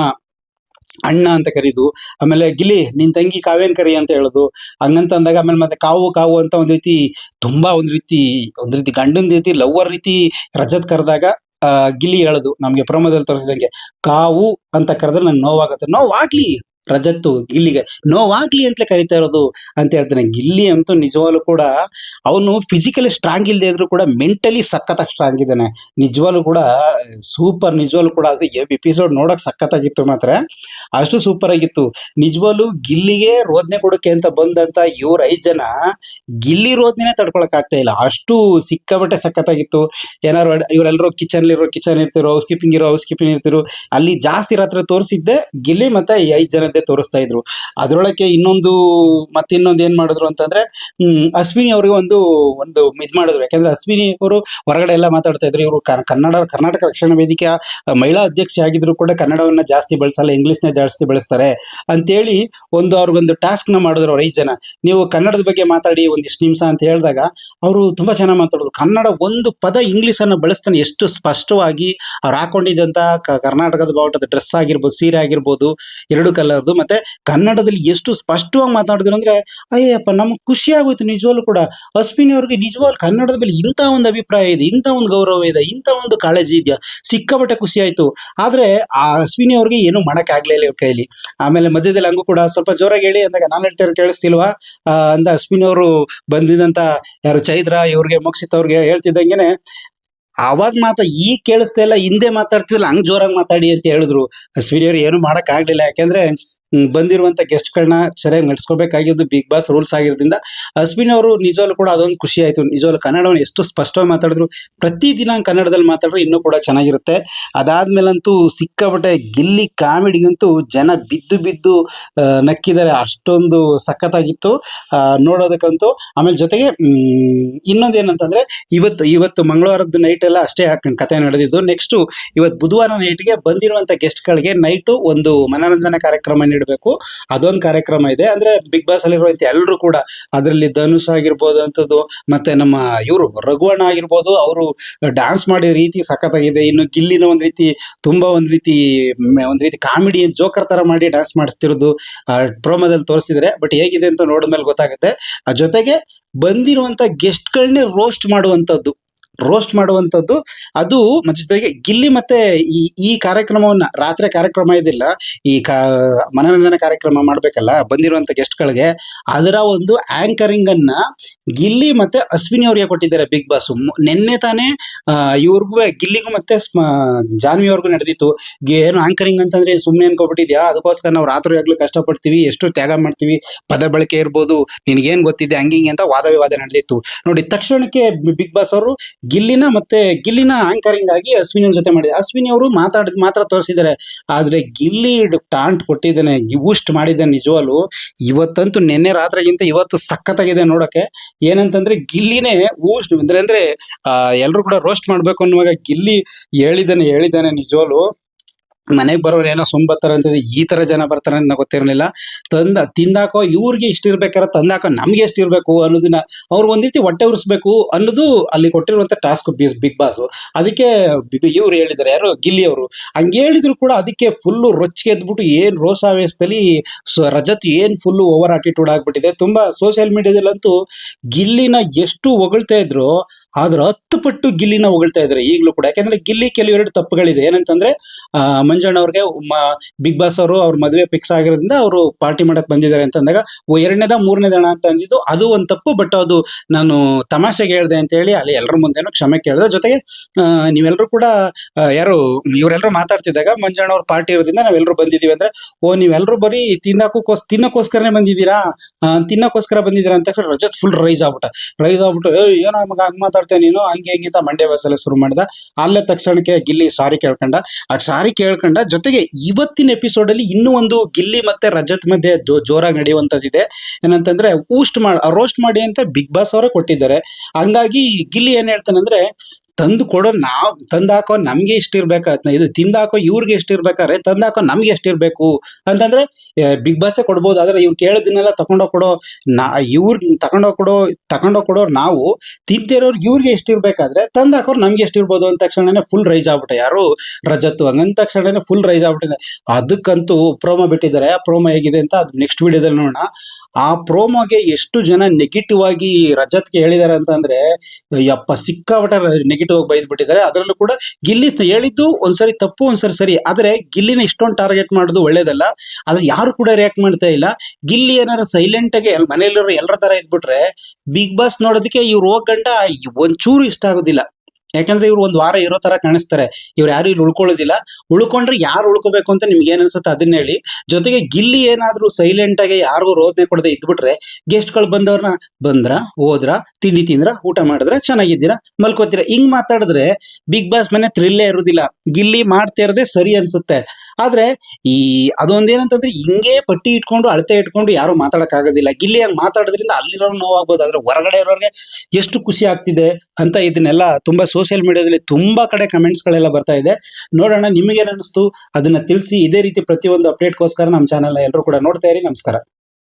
ಅಣ್ಣ ಅಂತ ಕರೀದು, ಆಮೇಲೆ ಗಿಲ್ಲಿ ನಿನ್ ತಂಗಿ ಕಾವ್ಯನ್ ಕರಿ ಅಂತ ಹೇಳೋದು. ಹಂಗಂತ ಅಂದಾಗ ಆಮೇಲೆ ಮತ್ತೆ ಕಾವು ಕಾವು ಅಂತ ಒಂದ್ ರೀತಿ ತುಂಬಾ ಒಂದ್ ರೀತಿ ಗಂಡನ್ ರೀತಿ ಲವ್ವರ್ ರೀತಿ ರಜತ್ ಕರೆದಾಗ ಗಿಲ್ಲಿ ಹೇಳೋದು ನಮ್ಗೆ ಪ್ರೊಮೋದಲ್ಲಿ ತೋರಿಸಿದಂಗೆ, ಕಾವು ಅಂತ ಕರೆದ್ರೆ ನಂಗೆ ನೋವಾಗುತ್ತೆ. ನೋವಾಗ್ಲಿ ರಜತ್ತು ಗಿಲ್ಲಿಗೆ ನೋವಾಗ್ಲಿ ಅಂತಲೇ ಕರಿತಾ ಇರೋದು ಅಂತ ಹೇಳ್ತಾನೆ. ಗಿಲ್ಲಿ ಅಂತೂ ನಿಜವಾಗ್ಲೂ ಕೂಡ ಅವನು ಫಿಸಿಕಲಿ ಸ್ಟ್ರಾಂಗ್ ಇಲ್ಲದೆ ಇದ್ರು ಕೂಡ ಮೆಂಟಲಿ ಸಖತ್ತಾಗಿ ಸ್ಟ್ರಾಂಗ್ ಇದ್ದಾನೆ. ನಿಜವಾಗ್ಲೂ ಕೂಡ ಸೂಪರ್. ನಿಜವಾಗ್ಲೂ ಕೂಡ ಅದು ಎಪಿಸೋಡ್ ನೋಡಕ್ ಸಖತ್ತಾಗಿತ್ತು ಮಾತ್ರ. ಅಷ್ಟು ಸೂಪರ್ ಆಗಿತ್ತು. ನಿಜವಾಗ್ಲೂ ಗಿಲ್ಲಿಗೆ ರೋದನೆ ಕೊಡಕ್ಕೆ ಅಂತ ಬಂದಂತ ಇವ್ರ 5 ಜನ ಗಿಲ್ಲಿ ರೋದನೆನೇ ತಡ್ಕೊಳಕ್ ಆಗ್ತಾ ಇಲ್ಲ. ಅಷ್ಟು ಸಿಕ್ಕಾಬಟ್ಟೆ ಸಖತ್ತಾಗಿತ್ತು. ಏನಾರು ಇವರೆಲ್ಲರೂ ಕಿಚನ್ ಇರ್ತಿರೋ, ಹೌಸ್ ಕೀಪಿಂಗ್ ಇರ್ತಿರೋ, ಅಲ್ಲಿ ಜಾಸ್ತಿ ರಾತ್ರಿ ತೋರಿಸಿದ್ದೆ ಗಿಲ್ಲಿ ಮತ್ತೆ ಈ 5 ಜನದ್ದೇ ತೋರಿಸ್ತಾ ಇದ್ರು. ಅದ್ರೊಳಗೆ ಇನ್ನೊಂದು ಏನ್ ಮಾಡಿದ್ರು ಅಂತಂದ್ರೆ ಅಶ್ವಿನಿ ಅವ್ರಿಗೆ ಒಂದು ಒಂದು ಇದ್ ಮಾಡಿದ್ರು. ಯಾಕಂದ್ರೆ ಅಶ್ವಿನಿ ಅವರು ಹೊರಗಡೆ ಎಲ್ಲ ಮಾತಾಡ್ತಾ ಇದ್ರು, ಇವರು ಕರ್ನಾಟಕ ರಕ್ಷಣಾ ವೇದಿಕೆಯ ಮಹಿಳಾ ಅಧ್ಯಕ್ಷೆ ಆಗಿದ್ರು ಕೂಡ ಕನ್ನಡವನ್ನ ಜಾಸ್ತಿ ಬಳಸಲ್ಲ, ಇಂಗ್ಲಿಷ್ನ ಜಾಸ್ತಿ ಬಳಸ್ತಾರೆ ಅಂತೇಳಿ ಅವ್ರಿಗೊಂದು ಟಾಸ್ಕ್ ನ ಮಾಡಿದ್ರು ಅವ್ರ 5 ಜನ. ನೀವು ಕನ್ನಡದ ಬಗ್ಗೆ ಮಾತಾಡಿ ಒಂದಿಷ್ಟು ನಿಮಿಷ ಅಂತ ಹೇಳಿದಾಗ ಅವರು ತುಂಬಾ ಚೆನ್ನಾಗಿ ಮಾತಾಡಿದ್ರು. ಕನ್ನಡ ಒಂದು ಪದ ಇಂಗ್ಲಿಷ್ ಅನ್ನು ಬಳಸ್ತಾನೆ ಎಷ್ಟು ಸ್ಪಷ್ಟವಾಗಿ. ಅವ್ರು ಹಾಕೊಂಡಿದ್ದಂತ ಕರ್ನಾಟಕದ ಬಾವುಟದ ಡ್ರೆಸ್ ಆಗಿರ್ಬೋದು, ಸೀರೆ ಆಗಿರ್ಬೋದು, 2 ಕಲರ್ದು, ಮತ್ತೆ ಕನ್ನಡದಲ್ಲಿ ಎಷ್ಟು ಸ್ಪಷ್ಟವಾಗಿ ಮಾತಾಡಿದ್ರು ಅಂದ್ರೆ ಅಯ್ಯಪ್ಪ ನಮ್ಗೆ ಖುಷಿ ಆಗೋಯ್ತು. ನಿಜವಾಗ್ಲೂ ಕೂಡ ಅಶ್ವಿನಿ ಅವ್ರಿಗೆ ನಿಜವಾಗ್ಲೂ ಕನ್ನಡದ ಮೇಲೆ ಇಂಥ ಒಂದು ಅಭಿಪ್ರಾಯ ಇದೆ, ಇಂಥ ಒಂದು ಗೌರವ ಇದೆ, ಇಂಥ ಒಂದು ಕಾಳಜಿ ಇದೆಯಾ, ಸಿಕ್ಕಾಪಟ್ಟೆ ಖುಷಿ ಆಯ್ತು. ಆದ್ರೆ ಆ ಅಶ್ವಿನಿ ಅವ್ರಿಗೆ ಏನು ಮಾಡಕ್ ಆಗ್ಲಿಲ್ಲ ಇವ್ರ ಕೈಲಿ. ಆಮೇಲೆ ಮಧ್ಯದಲ್ಲಿ ಹಂಗೂ ಕೂಡ ಸ್ವಲ್ಪ ಜೋರಾಗಿ ಹೇಳಿ ಅಂದಾಗ ನಾನು ಹೇಳ್ತಾ ಇರೋದು ಕೇಳಿಸ್ತಿಲ್ವಾ ಅಂತ ಅಶ್ವಿನಿ ಅವರು ಬಂದಿದಂತ ಯಾರು ಚೈತ್ರ ಇವ್ರಿಗೆ ಮೋಕ್ಷಿತ್ ಅವ್ರಿಗೆ ಹೇಳ್ತಿದ್ದಂಗೆನೆ ಅವಾಗ ಈಗ ಕೇಳಿಸ್ತಾ ಇಲ್ಲ, ಹಿಂದೆ ಮಾತಾಡ್ತಿದ್ದಿಲ್ಲ, ಹಂಗ್ ಜೋರಾಗಿ ಮಾತಾಡಿ ಅಂತ ಹೇಳಿದ್ರು. ಅಶ್ವಿನಿ ಅವ್ರು ಏನು ಮಾಡಕ್ ಆಗ್ಲಿಲ್ಲ. ಯಾಕೆಂದ್ರೆ ಬಂದಿರುವಂತ ಗೆಸ್ಟ್ಗಳನ್ನ ಸರಿಯಾಗಿ ನಡ್ಸ್ಕೋಬೇಕಾಗಿದ್ದು ಬಿಗ್ ಬಾಸ್ ರೂಲ್ಸ್ ಆಗಿರೋದ್ರಿಂದ ಅಶ್ವಿನಿ ಅವರು ನಿಜವಾಗ್ಲೂ ಕೂಡ ಅದೊಂದು ಖುಷಿ ಆಯ್ತು. ನಿಜವಾಗ್ಲೂ ಕನ್ನಡವನ್ನು ಎಷ್ಟು ಸ್ಪಷ್ಟವಾಗಿ ಮಾತಾಡಿದ್ರು, ಪ್ರತಿದಿನ ಕನ್ನಡದಲ್ಲಿ ಮಾತಾಡಿದ್ರು ಇನ್ನೂ ಕೂಡ ಚೆನ್ನಾಗಿರುತ್ತೆ. ಅದಾದ್ಮೇಲಂತೂ ಸಿಕ್ಕಾಪಟ್ಟೆ ಗಿಲ್ಲಿ ಕಾಮಿಡಿಗಂತೂ ಜನ ಬಿದ್ದು ಬಿದ್ದು ನಕ್ಕಿದ್ದಾರೆ. ಅಷ್ಟೊಂದು ಸಖತ್ತಾಗಿತ್ತು ನೋಡೋದಕ್ಕಂತೂ. ಆಮೇಲೆ ಜೊತೆಗೆ ಇನ್ನೊಂದೇನಂತಂದ್ರೆ ಇವತ್ತು ಮಂಗಳವಾರದ ನೈಟ್ ಎಲ್ಲ ಅಷ್ಟೇ ಕತೆ ನಡೆದಿದ್ದು. ನೆಕ್ಸ್ಟ್ ಇವತ್ತು ಬುಧವಾರ ನೈಟ್ಗೆ ಬಂದಿರುವಂತ ಗೆಸ್ಟ್ಗಳಿಗೆ ನೈಟು ಒಂದು ಮನೋರಂಜನಾ ಕಾರ್ಯಕ್ರಮ ನೀಡಬೇಕು. ಅದೊಂದು ಕಾರ್ಯಕ್ರಮ ಇದೆ. ಅಂದ್ರೆ ಬಿಗ್ ಬಾಸ್ ಅಲ್ಲಿರುವಂತ ಎಲ್ಲರೂ ಕೂಡ, ಅದರಲ್ಲಿ ಧನುಷ್ ಆಗಿರ್ಬೋದು ಅಂತದ್ದು, ಮತ್ತೆ ನಮ್ಮ ಇವರು ರಘುವಣ್ಣ ಆಗಿರ್ಬೋದು, ಅವರು ಡ್ಯಾನ್ಸ್ ಮಾಡಿದ ರೀತಿ ಸಖತ್ತಾಗಿದೆ. ಇನ್ನು ಗಿಲ್ಲಿನ ಒಂದ್ ರೀತಿ ಕಾಮಿಡಿ ಜೋಕರ್ ತರ ಮಾಡಿ ಡ್ಯಾನ್ಸ್ ಮಾಡಿಸ್ತಿರೋದು ಪ್ರೋಮೋದಲ್ಲಿ ತೋರಿಸಿದ್ರೆ. ಬಟ್ ಹೇಗಿದೆ ಅಂತ ನೋಡಿದ್ಮೇಲೆ ಗೊತ್ತಾಗುತ್ತೆ. ಜೊತೆಗೆ ಬಂದಿರುವಂತ ಗೆಸ್ಟ್ಗಳನ್ನೇ ರೋಸ್ಟ್ ಮಾಡುವಂಥದ್ದು ಅದು. ಜೊತೆಗೆ ಗಿಲ್ಲಿ ಮತ್ತೆ ಈ ಕಾರ್ಯಕ್ರಮವನ್ನ ರಾತ್ರಿ ಕಾರ್ಯಕ್ರಮ ಇದಿಲ್ಲ, ಈ ಮನೋರಂಜನಾ ಕಾರ್ಯಕ್ರಮ ಮಾಡ್ಬೇಕಲ್ಲ ಬಂದಿರುವಂತ ಗೆಸ್ಟ್ಗಳಿಗೆ, ಅದರ ಒಂದು ಆಂಕರಿಂಗ್ ಅನ್ನ ಗಿಲ್ಲಿ ಮತ್ತೆ ಅಶ್ವಿನಿ ಅವರಿಗೆ ಕೊಟ್ಟಿದ್ದಾರೆ ಬಿಗ್ ಬಾಸ್. ನಿನ್ನೆ ತಾನೇ ಇವ್ರಿಗೂ ಗಿಲ್ಲಿಗೂ ಮತ್ತೆ ಜಾನ್ವಿ ಅವ್ರಿಗೂ ನಡೆದಿತ್ತು. ಏನು ಆಂಕರಿಂಗ್ ಅಂತಂದ್ರೆ ಸುಮ್ಮನೆ ಅನ್ಕೋಬಿಟ್ಟಿದ್ಯಾ, ಅದಕ್ಕೋಸ್ಕರ ನಾವು ರಾತ್ರಿ ಆಗ್ಲೂ ಕಷ್ಟಪಡ್ತೀವಿ, ಎಷ್ಟು ತ್ಯಾಗ ಮಾಡ್ತೀವಿ, ಪದ ಬಳಕೆ ಇರ್ಬೋದು, ನಿನ್ಗೇನ್ ಗೊತ್ತಿದೆ ಹಂಗಿಂಗೆ ಅಂತ ವಾದ ವಿವಾದ ನಡೆದಿತ್ತು ನೋಡಿ. ತಕ್ಷಣಕ್ಕೆ ಬಿಗ್ ಬಾಸ್ ಅವರು ಗಿಲ್ಲಿನ ಆಂಕರಿಂಗ್ ಆಗಿ ಅಶ್ವಿನಿ ಜೊತೆ ಮಾಡಿದೆ. ಅಶ್ವಿನಿ ಅವರು ಮಾತ್ರ ತೋರಿಸಿದ್ದಾರೆ. ಆದ್ರೆ ಗಿಲ್ಲಿ ಟಾಂಟ್ ಕೊಟ್ಟಿದ್ದಾನೆ, ಊಸ್ಟ್ ಮಾಡಿದ್ದಾನೆ. ನಿಜವಾಗ್ಲು ಇವತ್ತಂತೂ ನಿನ್ನೆ ರಾತ್ರಿಗಿಂತ ಇವತ್ತು ಸಖತ್ತಾಗಿದೆ ನೋಡಕ್ಕೆ. ಏನಂತಂದ್ರೆ ಗಿಲ್ಲಿನೇ ಊಸ್ಟ್ ಅಂದ್ರೆ ಎಲ್ರು ಕೂಡ ರೋಸ್ಟ್ ಮಾಡ್ಬೇಕು ಅನ್ನುವಾಗ ಗಿಲ್ಲಿ ಹೇಳಿದ್ದಾನೆ ನಿಜವಾಗ್ಲು. ಮನೆಗೆ ಬರೋರು ಏನೋ ಬರ್ತಾರೆ ಅಂತಂದ್ರೆ ಈ ತರ ಜನ ಬರ್ತಾರೆ ಅಂತ ಗೊತ್ತಿರಲಿಲ್ಲ. ತಿಂದಾಕೋ ಇವ್ರಿಗೆ ಇಷ್ಟಿರ್ಬೇಕಾರೆ ತಂದಾಕೋ ನಮ್ಗೆ ಎಷ್ಟಿರ್ಬೇಕು ಅನ್ನೋದನ್ನ ಅವ್ರು ಒಂದ್ ರೀತಿ ಹೊಟ್ಟೆ ಉರಿಸ್ಬೇಕು ಅನ್ನೋದು ಅಲ್ಲಿ ಕೊಟ್ಟಿರುವಂತ ಟಾಸ್ಕ್ ಬಿಗ್ ಬಾಸ್. ಅದಕ್ಕೆ ಇವ್ರು ಹೇಳಿದ್ದಾರೆ, ಯಾರು ಗಿಲ್ಲಿ ಅವರು. ಹಂಗೆ ಹೇಳಿದ್ರು ಕೂಡ ಅದಕ್ಕೆ ಫುಲ್ಲು ರೊಚ್ಚಿಗೆ ಎದ್ಬಿಟ್ಟು ಏನ್ ರೋಸಾವೇಶದಲ್ಲಿ ರಜತ್ ಏನ್ ಫುಲ್ಲು ಓವರ್ ಆಟಿಟ್ಯೂಡ್ ಆಗ್ಬಿಟ್ಟಿದೆ. ತುಂಬಾ ಸೋಷಿಯಲ್ ಮೀಡಿಯಾದಲ್ಲಂತೂ ಗಿಲ್ಲಿನ ಎಷ್ಟು ಹೊಗಳ್ತಾ ಇದ್ರು, ಆದ್ರೆ 10 ಪಟ್ಟು ಗಿಲ್ಲಿನ ಹೊಗಳ್ತಾ ಇದ್ದಾರೆ ಈಗಲೂ ಕೂಡ. ಯಾಕಂದ್ರೆ ಗಿಲ್ಲಿ ಕೆಲವೆರಡು ತಪ್ಪುಗಳಿದೆ. ಏನಂತಂದ್ರೆ ಮಂಜಣ್ಣ ಅವ್ರಿಗೆ ಬಿಗ್ ಬಾಸ್ ಅವರು ಅವ್ರ ಮದುವೆ ಫಿಕ್ಸ್ ಆಗಿರೋದ್ರಿಂದ ಅವರು ಪಾರ್ಟಿ ಮಾಡಕ್ ಬಂದಿದ್ದಾರೆ ಅಂತ ಅಂದಾಗ 2ನೇದ 3ನೇ ದಣ ಅಂತ ಅಂದಿದ್ದು ಅದು ಒಂದು ತಪ್ಪು. ಬಟ್ ಅದು ನಾನು ತಮಾಷೆಗೆ ಹೇಳ್ದೆ ಅಂತ ಹೇಳಿ ಅಲ್ಲಿ ಎಲ್ಲರ ಮುಂದೆನೂ ಕ್ಷಮೆ ಕೇಳಿದೆ. ಜೊತೆಗೆ ನೀವೆಲ್ಲರೂ ಕೂಡ ಇವರೆಲ್ಲರೂ ಮಾತಾಡ್ತಿದ್ದಾಗ ಮಂಜಣ್ಣ ಅವ್ರ ಪಾರ್ಟಿ ಇರೋದ್ರಿಂದ ನಾವೆಲ್ಲರೂ ಬಂದಿದೀವಿ ಅಂದ್ರೆ, ನೀವೆಲ್ಲರೂ ಬರೀ ತಿನ್ನಕ್ಕೋಸ್ಕರನೇ ಬಂದಿದ್ದೀರಾ ಅಂತ ತಕ್ಷಣ ರಜತ್ ಫುಲ್ ರೈಸ್ ಆಗ್ಬಿಟ್ಟು ಏನೋ ಮಗ ಹಂಗ್ ಮಾತಾಡ್ತೇನೆ ನೀನು, ಹಂಗೆ ಅಂತ ಮಂಡ್ಯ ಬಸ್ಸಲ್ಲಿ ಶುರು ಮಾಡಿದ. ಅಲ್ಲೇ ತಕ್ಷಣಕ್ಕೆ ಗಿಲ್ಲಿ ಸಾರಿ ಕೇಳ್ಕೊಂಡ. ಜೊತೆಗೆ ಇವತ್ತಿನ ಎಪಿಸೋಡ್ ಅಲ್ಲಿ ಇನ್ನೂ ಒಂದು ಗಿಲ್ಲಿ ಮತ್ತೆ ರಜತ್ ಮಧ್ಯೆ ಜೋರಾಗಿ ನಡೆಯುವಂತದ್ದಿದೆ. ಏನಂತಂದ್ರೆ ರೋಸ್ಟ್ ಮಾಡಿ ಅಂತ ಬಿಗ್ ಬಾಸ್ ಅವರೇ ಕೊಟ್ಟಿದ್ದಾರೆ. ಹಂಗಾಗಿ ಗಿಲ್ಲಿ ಏನ್ ಹೇಳ್ತಾನಂದ್ರೆ, ತಂದು ಕೊಡೋ ನಾವು ತಂದಾಕೋ ನಮ್ಗೆ ಇಷ್ಟಿರ್ಬೇಕಾ ಇದು ತಿಂದಾಕೋ ಇವ್ರಿಗೆ ಎಷ್ಟಿರ್ಬೇಕಾದ್ರೆ ತಂದಾಕೋ ನಮ್ಗೆ ಎಷ್ಟಿರ್ಬೇಕು ಅಂತಂದ್ರೆ ಬಿಗ್ ಬಾಸೇ ಕೊಡ್ಬೋದು. ಆದ್ರೆ ಇವ್ರು ಕೇಳಿದನ್ನೆಲ್ಲ ತಗೊಂಡೋಗ್ ಕೊಡೋ ನಾ ಇವ್ರ್ ತಗೊಂಡೋಗ್ ಕೊಡೋರು ನಾವು, ತಿಂತಿರೋರ್ಗೆ ಇವ್ರಿಗೆ ಎಷ್ಟಿರ್ಬೇಕಾದ್ರೆ ತಂದಾಕೋರು ನಮ್ಗೆ ಎಷ್ಟಿರ್ಬೋದು ಅಂತ ತಕ್ಷಣನೇ ಫುಲ್ ರೈಸ್ ಆಗ್ಬಿಟ್ಟೆ ಯಾರು ರಜತ್ತು. ಹಂಗಂದ ತಕ್ಷಣನೇ ಫುಲ್ ರೈಸ್ ಆಗ್ಬಿಟ್ಟಿದೆ. ಅದಕ್ಕಂತೂ ಪ್ರೋಮೋ ಬಿಟ್ಟಿದ್ದಾರೆ. ಆ ಪ್ರೋಮೋ ಹೇಗಿದೆ ಅಂತ ಅದು ನೆಕ್ಸ್ಟ್ ವಿಡಿಯೋದಲ್ಲಿ ನೋಡೋಣ. ಆ ಪ್ರೋಮೋಗೆ ಎಷ್ಟು ಜನ ನೆಗೆಟಿವ್ ಆಗಿ ರಜತ್ಗೆ ಹೇಳಿದ್ದಾರೆ ಅಂತಂದ್ರೆ ಯಪ್ಪ ಸಿಕ್ಕಾಪಟ್ಟೆ ನೆಗೆಟಿವ್ ಆಗಿ ಬೈದ್ ಬಿಟ್ಟಿದ್ದಾರೆ. ಅದರಲ್ಲೂ ಕೂಡ ಗಿಲ್ಲಿ ಹೇಳಿದ್ದು ಒಂದ್ಸರಿ ತಪ್ಪು ಒಂದ್ಸರಿ ಸರಿ, ಆದ್ರೆ ಗಿಲ್ಲಿನ ಇಷ್ಟೊಂದು ಟಾರ್ಗೆಟ್ ಮಾಡೋದು ಒಳ್ಳೇದಲ್ಲ. ಆದ್ರೆ ಯಾರು ಕೂಡ ರಿಯಾಕ್ಟ್ ಮಾಡ್ತಾ ಇಲ್ಲ. ಗಿಲ್ಲಿ ಏನಾದ್ರು ಸೈಲೆಂಟ್ ಆಗಿ ಮನೆಯಲ್ಲಿರೋ ಎಲ್ಲರ ತರ ಇದ್ಬಿಟ್ರೆ ಬಿಗ್ ಬಾಸ್ ನೋಡೋದಕ್ಕೆ ಇವ್ರು ಹೋಗಂಡ ಒಂಚೂರು ಇಷ್ಟ ಆಗೋದಿಲ್ಲ. ಯಾಕಂದ್ರೆ ಇವ್ರು ಒಂದ್ ವಾರ ಇರೋ ತರ ಕಾಣಿಸ್ತಾರೆ. ಇವ್ರು ಯಾರು ಇಲ್ಲಿ ಉಳ್ಕೊಳ್ಳೋದಿಲ್ಲ. ಉಳ್ಕೊಂಡ್ರೆ ಯಾರು ಉಳ್ಕೋಬೇಕು ಅಂತ ನಿಮ್ಗೆ ಏನ್ ಅನ್ಸುತ್ತೆ ಅದನ್ನ ಹೇಳಿ. ಜೊತೆಗೆ ಗಿಲ್ಲಿ ಏನಾದ್ರು ಸೈಲೆಂಟ್ ಆಗಿ ಯಾರಿಗೂ ರೋದನೆ ಕೊಡದೆ ಇದ್ಬಿಟ್ರೆ ಗೆಸ್ಟ್ ಗಳು ಬಂದವ್ರನ್ನ ಬಂದ್ರ ಹೋದ್ರ ತಿಂಡಿ ತಿಂದ್ರ ಊಟ ಮಾಡಿದ್ರೆ ಚೆನ್ನಾಗಿದ್ದೀರಾ ಮಲ್ಕೋತೀರಾ ಹಿಂಗ್ ಮಾತಾಡಿದ್ರೆ ಬಿಗ್ ಬಾಸ್ ಮನೆ ಥ್ರಿಲ್ಲೇ ಇರೋದಿಲ್ಲ. ಗಿಲ್ಲಿ ಮಾಡ್ತಾ ಇರೋದೇ ಸರಿ ಅನ್ಸುತ್ತೆ. ಆದ್ರೆ ಅದೊಂದೇನಂತಂದ್ರೆ ಹಿಂಗೆ ಪಟ್ಟಿ ಇಟ್ಕೊಂಡು ಅಳತೆ ಇಟ್ಕೊಂಡು ಯಾರು ಮಾತಾಡಕ್ ಆಗೋದಿಲ್ಲ. ಗಿಲ್ಲಿ ಹಂಗ್ ಮಾತಾಡೋದ್ರಿಂದ ಅಲ್ಲಿರೋ ನೋವಾಗ್ಬೋದು, ಆದ್ರೆ ಹೊರಗಡೆ ಇರೋರಿಗೆ ಎಷ್ಟು ಖುಷಿ ಆಗ್ತಿದೆ ಅಂತ ಇದನ್ನೆಲ್ಲ ತುಂಬಾ ಸೋಷಿಯಲ್ ಮೀಡಿಯಾದಲ್ಲಿ ತುಂಬಾ ಕಡೆ ಕಮೆಂಟ್ಸ್ ಗಳೆಲ್ಲ ಬರ್ತಾ ಇದೆ. ನೋಡೋಣ ನಿಮಗೇನ್ ಅನಿಸ್ತು ಅದನ್ನ ತಿಳಿಸಿ. ಇದೇ ರೀತಿ ಪ್ರತಿಯೊಂದು ಅಪ್ಡೇಟ್ಗೋಸ್ಕರ ನಮ್ಮ ಚಾನೆಲ್ ಎಲ್ಲರೂ ಕೂಡ ನೋಡ್ತಾ ಇರಿ. ನಮಸ್ಕಾರ.